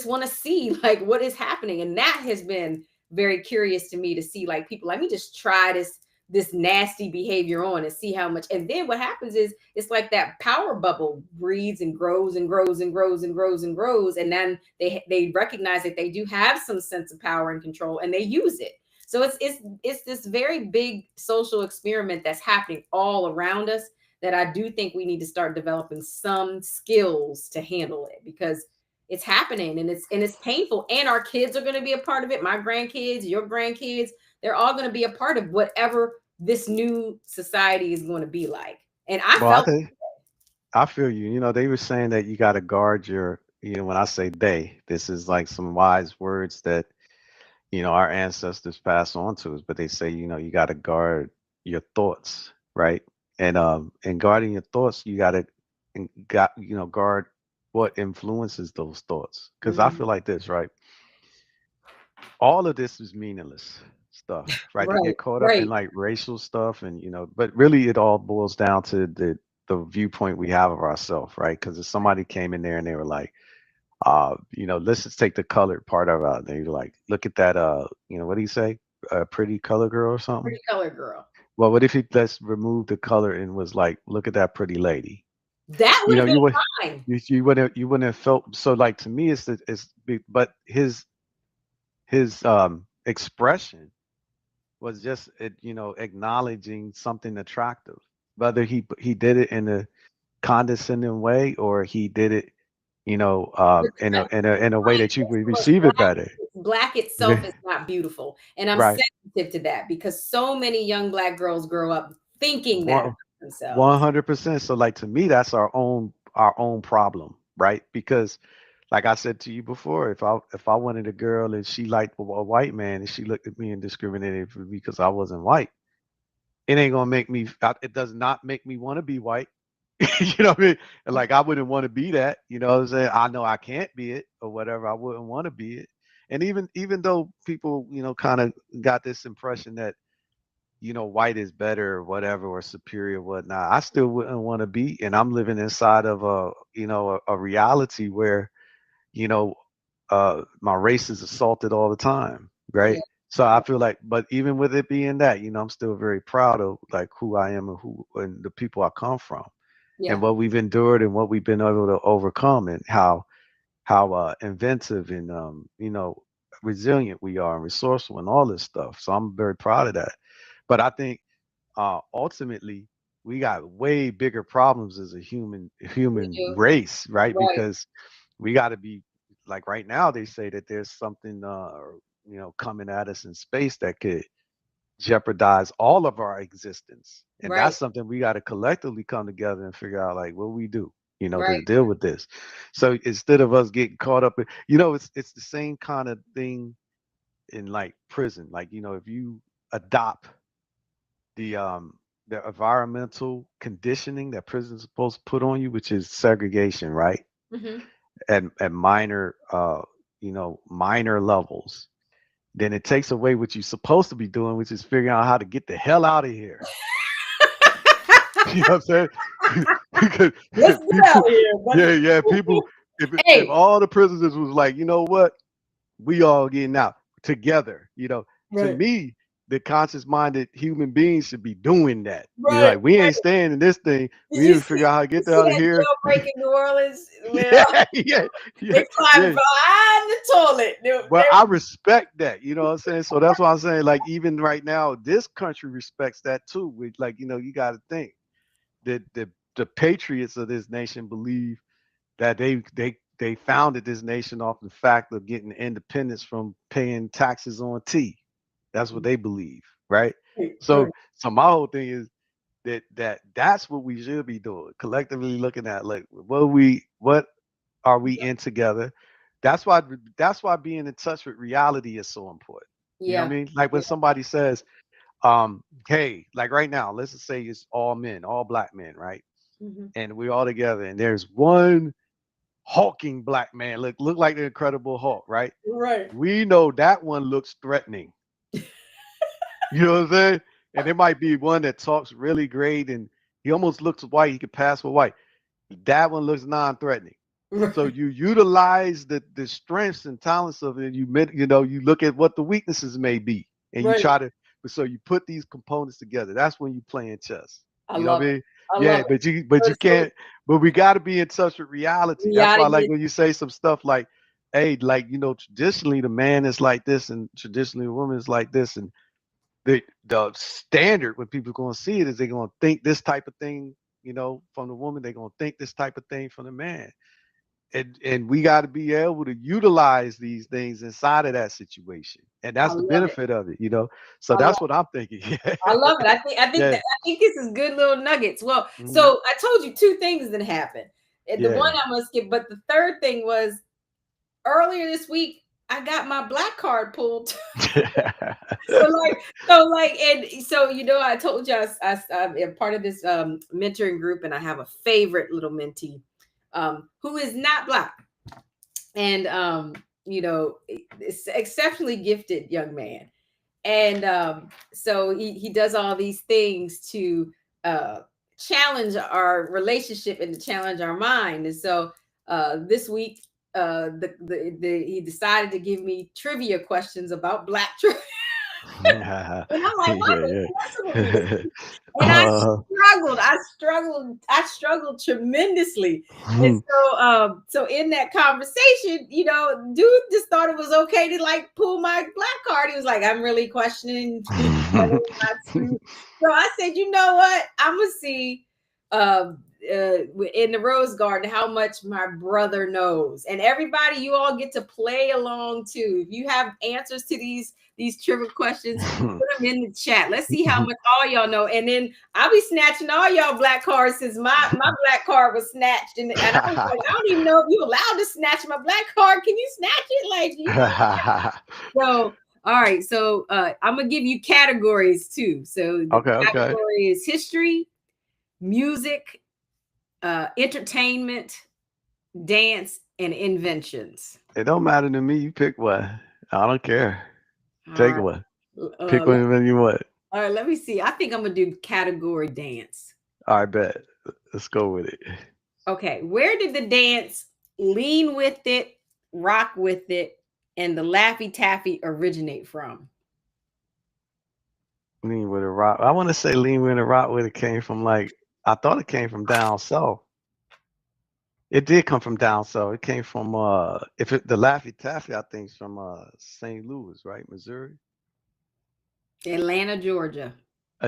want to see like what is happening. And that has been very curious to me, to see like people, let me just try this nasty behavior on and see how much. And then what happens is it's like that power bubble breeds and grows and grows and grows and grows and grows, and then they recognize that they do have some sense of power and control, and they use it. So it's this very big social experiment that's happening all around us, that I do think we need to start developing some skills to handle it, because it's happening, and it's painful, and our kids are going to be a part of it. My grandkids, your grandkids, they're all going to be a part of whatever this new society is going to be like. And I Well, I felt think I feel you. You know, they were saying that you got to guard your, when I say they, this is like some wise words that, our ancestors pass on to us, but they say, you got to guard your thoughts, right? And guarding your thoughts, you got to guard what influences those thoughts. Because I mm, feel like this, right? All of this is meaningless stuff, right? They right, get caught up in right. like racial stuff, and but really it all boils down to the viewpoint we have of ourselves, right? Because if somebody came in there and they were like, let's just take the colored part of it out. They were like, look at that, what do you say? A pretty color girl or something? Pretty color girl. Well, what if he let's remove the color and was like, look at that pretty lady? That You would know, have been you would fine. you wouldn't have felt so. Like to me, but his expression was just acknowledging something attractive, whether he did it in a condescending way or he did it in a way Right. that you would Look, receive it better. black itself is not beautiful. And I'm Right. sensitive to that, because so many young black girls grow up thinking that about One themselves. 100%. So like to me, that's our own problem, right? Because like I said to you before, if I wanted a girl and she liked a white man and she looked at me and discriminated for me because I wasn't white, it ain't gonna make me. It does not make me want to be white. You know what I mean? And like I wouldn't want to be that. You know what I'm saying? I know I can't be it or whatever. I wouldn't want to be it. And even though people, kind of got this impression that white is better or whatever or superior or whatnot, I still wouldn't want to be. And I'm living inside of a reality where you know my race is assaulted all the time, Yeah, right? So I yeah, feel like, but even with it being that, I'm still very proud of like who I am and who and the people I come from and yeah, what we've endured and what we've been able to overcome and how inventive and resilient we are and resourceful and all this stuff. So I'm very proud of that. But I think ultimately we got way bigger problems as a We human do. race, right? Right. Because we got to be like right now they say that there's something coming at us in space that could jeopardize all of our existence. And Right. that's something we got to collectively come together and figure out like what we do, to Right. deal with this. So instead of us getting caught up in, it's the same kind of thing in like prison. Like, if you adopt the environmental conditioning that prison's supposed to put on you, which is segregation, right? Hmm. At minor minor levels, then it takes away what you're supposed to be doing, which is figuring out how to get the hell out of here. You know what I'm saying? Because Let's get out people, of here, buddy. yeah, people, if Hey. all the prisoners was like, you know what, we all getting out together. To Right. me, the conscious-minded human beings should be doing that. You're Right. like, we Right. ain't staying in this thing. Did We need you to figure see? out how to You get see out of that here. jailbreak in New Orleans? Well, Yeah, yeah, yeah, they climbed yeah. behind the toilet. But I respect that. You know what I'm saying? So that's why I'm saying, like, even right now, this country respects that too. With like, you got to think that the patriots of this nation believe that they founded this nation off the fact of getting independence from paying taxes on tea. That's what they believe, right? Right. Right. So my whole thing is that's what we should be doing, collectively looking at like what are we in together. That's why being in touch with reality is so important. You know what Yeah. I mean? Like when Yeah. somebody says, hey, like right now, let's just say it's all men, all black men, right? Hmm. And we're all together, and there's one hulking black man, look like the Incredible Hulk, right? Right. We know that one looks threatening. You know what I'm saying? And there might be one that talks really great, and he almost looks white. He could pass for white. That one looks non-threatening. So Right. you utilize the strengths and talents of it. You look at what the weaknesses may be, and you Right. try to. So you put these components together. That's when you playing chess. I You know what love I it. mean? I Yeah, love it. but you So can't. But we got to be in touch with reality. we That's gotta why, like get. when you say some stuff like, "Hey, like traditionally the man is like this, and traditionally the woman is like this," and the standard when people are going to see it is they're going to think this type of thing, from the woman. They're going to think this type of thing from the man, and we got to be able to utilize these things inside of that situation, and I that's the love it. benefit of it. So I love. that's what I'm thinking. I love it. Yeah. I think this is good little nuggets. Well, Hmm. so I told you two things that happened. And the one Yeah. I'm gonna skip, but the third thing was earlier this week. I got my black card pulled. And so I told you I'm part of this mentoring group, and I have a favorite little mentee who is not black, and it's exceptionally gifted young man, and so he does all these things to uh, challenge our relationship and to challenge our mind. And so this week, he decided to give me trivia questions about black trivia. And I'm like, why are you Yeah, messing with me this yeah. week? And uh, I struggled tremendously. And so in that conversation, dude just thought it was okay to like pull my black card. He was like, I'm really questioning whether or not to. So I said, you know what? I'm gonna see in the Rose Garden how much my brother knows. And everybody, you all get to play along too. If you have answers to these trivia questions, put them in the chat. Let's see how much all y'all know. And then I'll be snatching all y'all black cards since my black card was snatched. And I was like, I don't even know if you're allowed to snatch my black card. Can you snatch it? So all right. So I'm gonna give you categories too. So the Okay, okay. category is history, music, entertainment, dance, and inventions. It don't matter to me. You pick one. I don't care. All Take right. one. Pick Uh, one when you want. all right. Let me see. I think I'm gonna do category dance. All right, bet. Let's go with it. Okay. Where did the dance lean with it, rock with it, and the Laffy Taffy originate from? Lean with a rock. I want to say lean with a rock where it came from. Like I thought it came from down south. It did come from down south. It came from the Laffy Taffy, I think, is from St. Louis, right, Missouri. Atlanta, Georgia.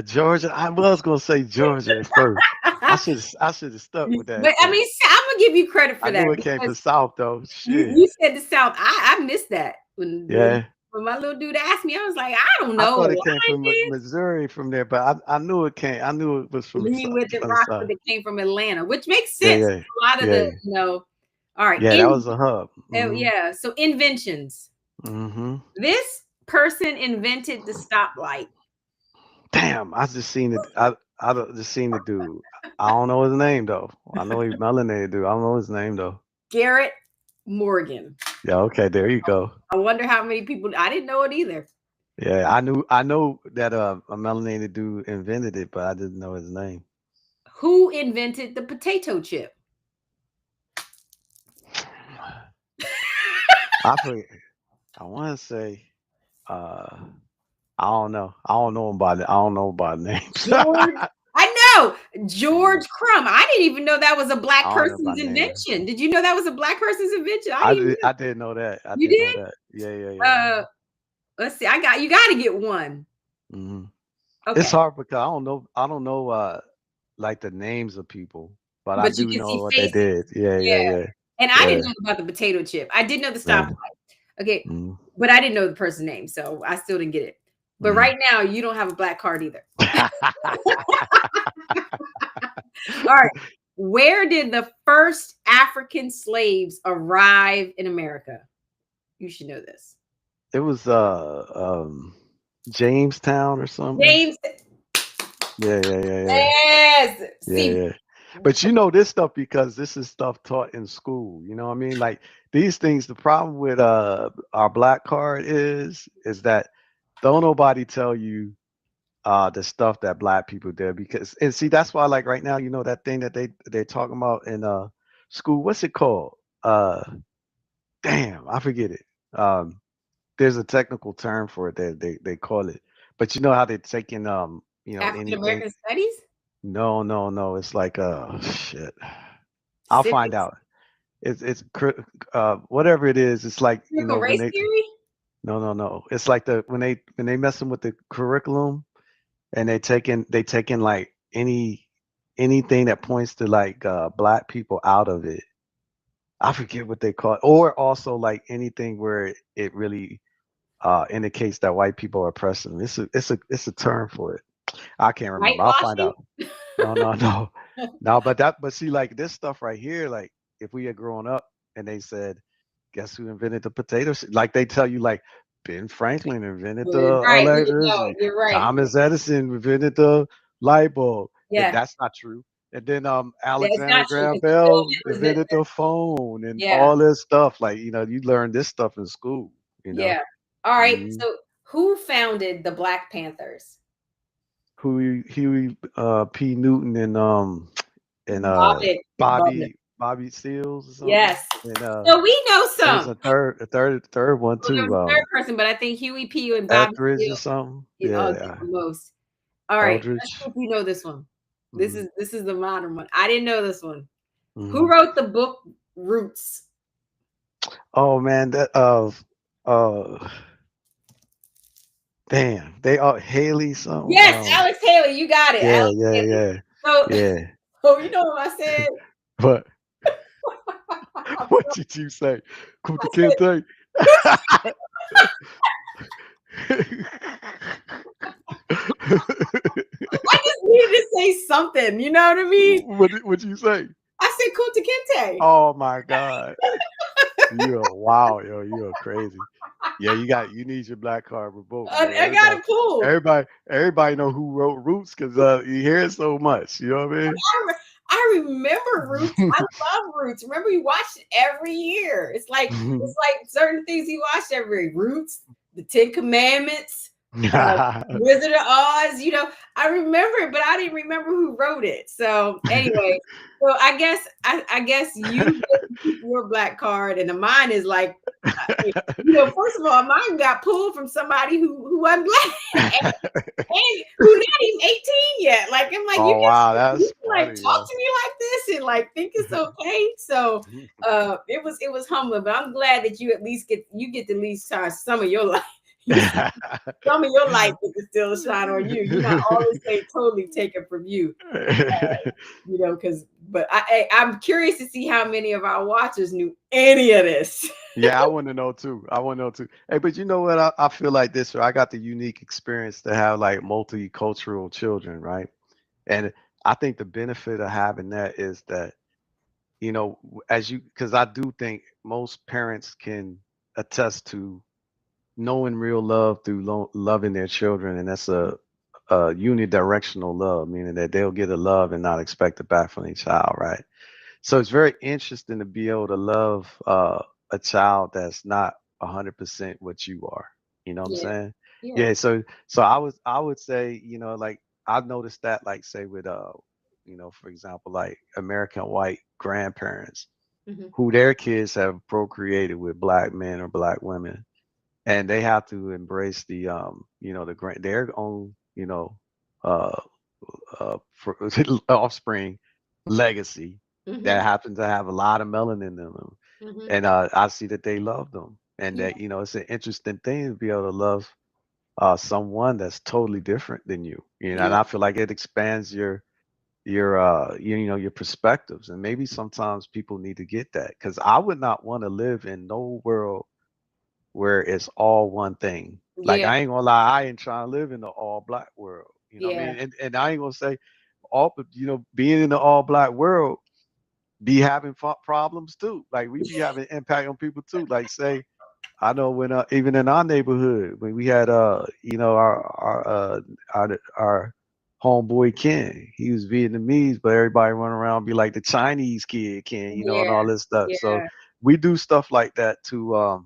Georgia. I was gonna say Georgia at first. I should have stuck with that But at I mean, first. I'm gonna give you credit I for that knew it came from because South though. you Shit. said the South. I missed that Yeah. when my little dude asked me. I was like, I don't I know, thought it came from Lions. Missouri from there, but I knew it came. I knew it was from Then you went to from the Rockford South. that came from Atlanta, which makes Yeah, sense. yeah, A lot of yeah, the, all right, yeah. That was a hub. oh yeah. So inventions. Mm-hmm. This person invented the stoplight. Damn, I just seen it. Just seen the dude. I don't know his name though. I know he's melanated dude. I don't know his name though. Garrett Morgan. Yeah, okay, there you go. I wonder how many people. I didn't know it either. Yeah, I know that a melanated dude invented it, but I didn't know his name. Who invented the potato chip? I forget. I want to say, uh, I don't know. I don't know about it. I don't know about names. George. I know Mhm. George Crumb. I didn't even know that was a black I don't know person's about names. invention. Did you know that was a black person's invention? I didn't even know. I didn't know that. I You didn't know did? that. Yeah, yeah, yeah. Uh, let's see. You got to get one. Hmm. It's Okay, hard because I don't know. I don't know like the names of people, but I but you do can know see what they faces. did. Yeah, yeah, Yeah, yeah, and I yeah, didn't know about the potato chip. I did know the yeah. stoplight. Okay, Mm-hmm. but I didn't know the person's name, so I still didn't get it. But right now, you don't have a black card either. All right. Where did the first African slaves arrive in America? You should know this. It was Jamestown or something. James. Yeah, yeah, yeah, yeah. Yes. Yeah, See, yeah. But you know this stuff because this is stuff taught in school. You know what I mean? Like these things, the problem with our black card is that don't nobody tell you the stuff that black people did because and see that's why like right now, you know that thing that they're talking about in school, what's it called? Uh damn, I forget it. There's a technical term for it that they call it. But you know how they're taking you know African anything. American Studies, No, no, no. It's like shit. I'll find civics, out. Whatever it is. It's like you critical know when race they theory. no no no. It's like when they messing with the curriculum and they taking like anything that points to like black people out of it. I forget what they call it. Or also like anything where it really indicates that white people are oppressing them. It's a term for it. I can't remember. I'll find Whitewashing. out. No, no, no. No, but see, like this stuff right here, like if we had grown up and they said, guess who invented the potato? Like they tell you, like Ben Franklin invented Well, the right. No, electricity, you're right. Thomas Edison invented the light bulb. And Yeah. that's not true. And then That's Alexander not true Graham because the film Bell was that. invented the phone and Yeah. all this stuff. Like, you know, you learn this stuff in school, you know. Yeah. All right. Mhm. So, who founded the Black Panthers? Huey P. Newton and Bobbitt. Bobby Seals or something. Yes. And So we know there's some. a third one Well, there too. was a third person, but I think Huey P. and Bobby Etheridge or Seale something. get Yeah, the most. All right. Let's see Eldridge. if you know this one. Hmm. This is the modern one. I didn't know this one. Who Hmm. wrote the book Roots? Oh man, that uh damn, they are Haley something. Yes, Alex Haley. You got it, Yeah, Alex yeah, Haley. yeah, So, yeah. so you know what I said? But I what did you say? Kunta said, Kinte? I just needed to say something. You know what I mean? What you say? I said Kunta Kinte. Oh my God. You're wow, yo, you're crazy. Yeah, you need your black card revoked, man. I got it pulled. Everybody know who wrote Roots because you hear it so much. You know what I I remember Roots. I mean? love Roots. Remember, we watched it every year. It's like certain things you watch every Roots, the Ten Commandments, Wizard of Oz. You know, I remember it, but I didn't remember who wrote it. So anyway, so I guess you get your black card, and the mine is like, you know, first of all, mine got pulled from somebody who wasn't black. And who's not even 18 yet. Like I'm like, Oh wow, you that's can like funny, talk yo. to me like this and like think it's okay. So it was humbling, but I'm glad that you get to at least try some of your life, You some of your light that can still shine on you. You're not always say totally taken from you. Because but I'm curious to see how many of our watchers knew any of this. Yeah, I want to know too. I want to know too. Hey, but you know what? I feel like this. I got the unique experience to have like multicultural children, right? And I think the benefit of having that is that, because I do think most parents can attest to knowing real love through loving their children, and that's a unidirectional love, meaning that they'll get a love and not expect it back from their child, right? So it's very interesting to be able to love a child that's not 100% what you are. You know what I'm Yeah. saying? Yeah. Yeah. So I would say, like I've noticed that, like say with for example, like American white grandparents Hmm. who their kids have procreated with black men or black women, and they have to embrace their own uh for offspring legacy that Hmm. happen to have a lot of melanin in them. Hmm. And I see that they love them, and Yeah. that it's an interesting thing to be able to love someone that's totally different than you. And Yeah. I feel like it expands your perspectives, and maybe sometimes people need to get that, because I would not want to live in no world where it's all one thing. Like Yeah. I ain't gonna lie, I ain't trying to live in the all black world. You know what I Yeah. mean? And I ain't gonna say all, but being in the all black world, be having problems too. Like we be having impact on people too. Like say, I know when even in our neighborhood when we had our homeboy Ken, he was Vietnamese, but everybody run around and be like the Chinese kid Ken, and Yeah. all this stuff. So Yeah. we do stuff like that to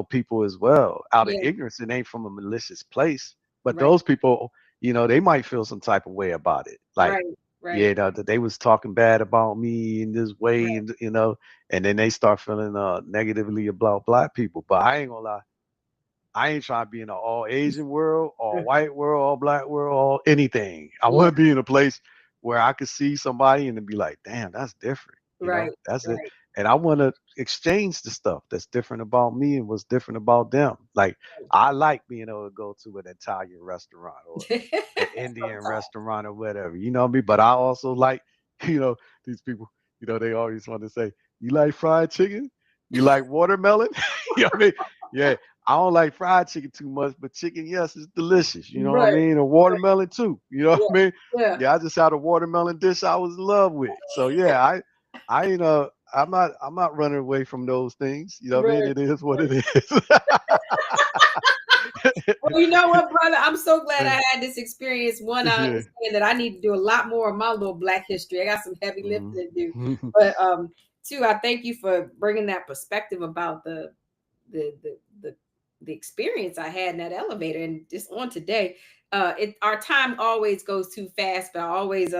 people as well, out of Yeah. ignorance. It ain't from a malicious place, but Right. those people, they might feel some type of way about it. Like, Right. Right. yeah, that they was talking bad about me in this way, Right. and then they start feeling negatively about black people. But I ain't gonna lie, I ain't trying to be in an all Asian world, all white world, all black world, all anything. I Yeah. want to be in a place where I could see somebody and then be like, damn, that's different. Right. That's it. Right. And I want to exchange the stuff that's different about me and what's different about them. Like I like being able to go to an Italian restaurant or an Indian Sometimes. restaurant or whatever. You know what I mean? But I also like, you know, these people, they always want to say, you like fried chicken? You like watermelon? You know what I mean? Yeah, I don't like fried chicken too much, but chicken, yes, it's delicious. You know what I Right. mean? And watermelon too. You know what Yeah. I mean? Yeah. Yeah, I just had a watermelon dish I was in love with. So yeah, I ain't I'm not running away from those things. You know what I mean? Right. It is what Right. it is. Well, you know what, brother? I'm so glad I had this experience. One, I Yeah. understand that I need to do a lot more of my little Black history. I got some heavy Mhm. lifting to do. But two, I thank you for bringing that perspective about the the the, the experience I had in that elevator, and just on today. Our time always goes too fast, but I always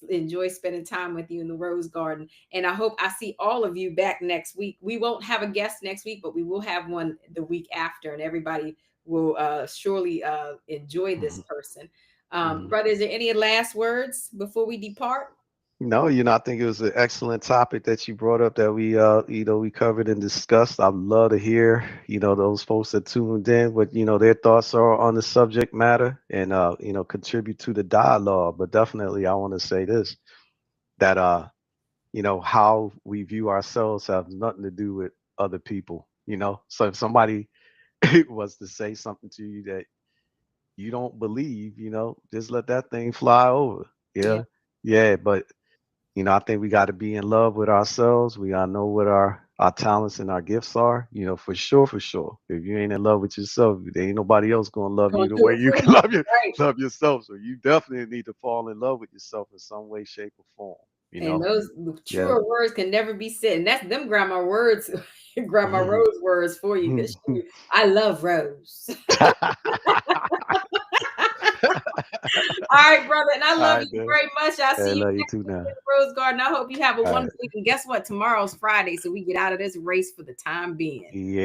enjoy spending time with you in the Rose Garden. And I hope I see all of you back next week. We won't have a guest next week, but we will have one the week after, and everybody will surely enjoy this Mhm. person. Mhm. Brother, is there any last words before we depart? No, I think it was an excellent topic that you brought up that we covered and discussed. I'd love to hear, those folks that tuned in, what, their thoughts are on the subject matter, and, contribute to the dialogue. But definitely I want to say this, that, how we view ourselves has nothing to do with other people. So if somebody was to say something to you that you don't believe, just let that thing fly over. Yeah. Yeah. Yeah. But I think we got to be in love with ourselves. We got to know what our talents and our gifts are. For sure, for sure. If you ain't in love with yourself, there ain't nobody else gonna love you Gonna the do way it you for can you. Right. love yourself. So you definitely need to fall in love with yourself in some way, shape, or form. You And know? those Yeah. truer words can never be said. And that's them grandma words, grandma Rose words for you. Because I love Rose. All right, brother. And I All love right, you man. very much. I'll I see you love you next too week in now. the Rose Garden. I hope you have a All right. wonderful week. And guess what? Tomorrow's Friday, so we get out of this race for the time being. Yeah.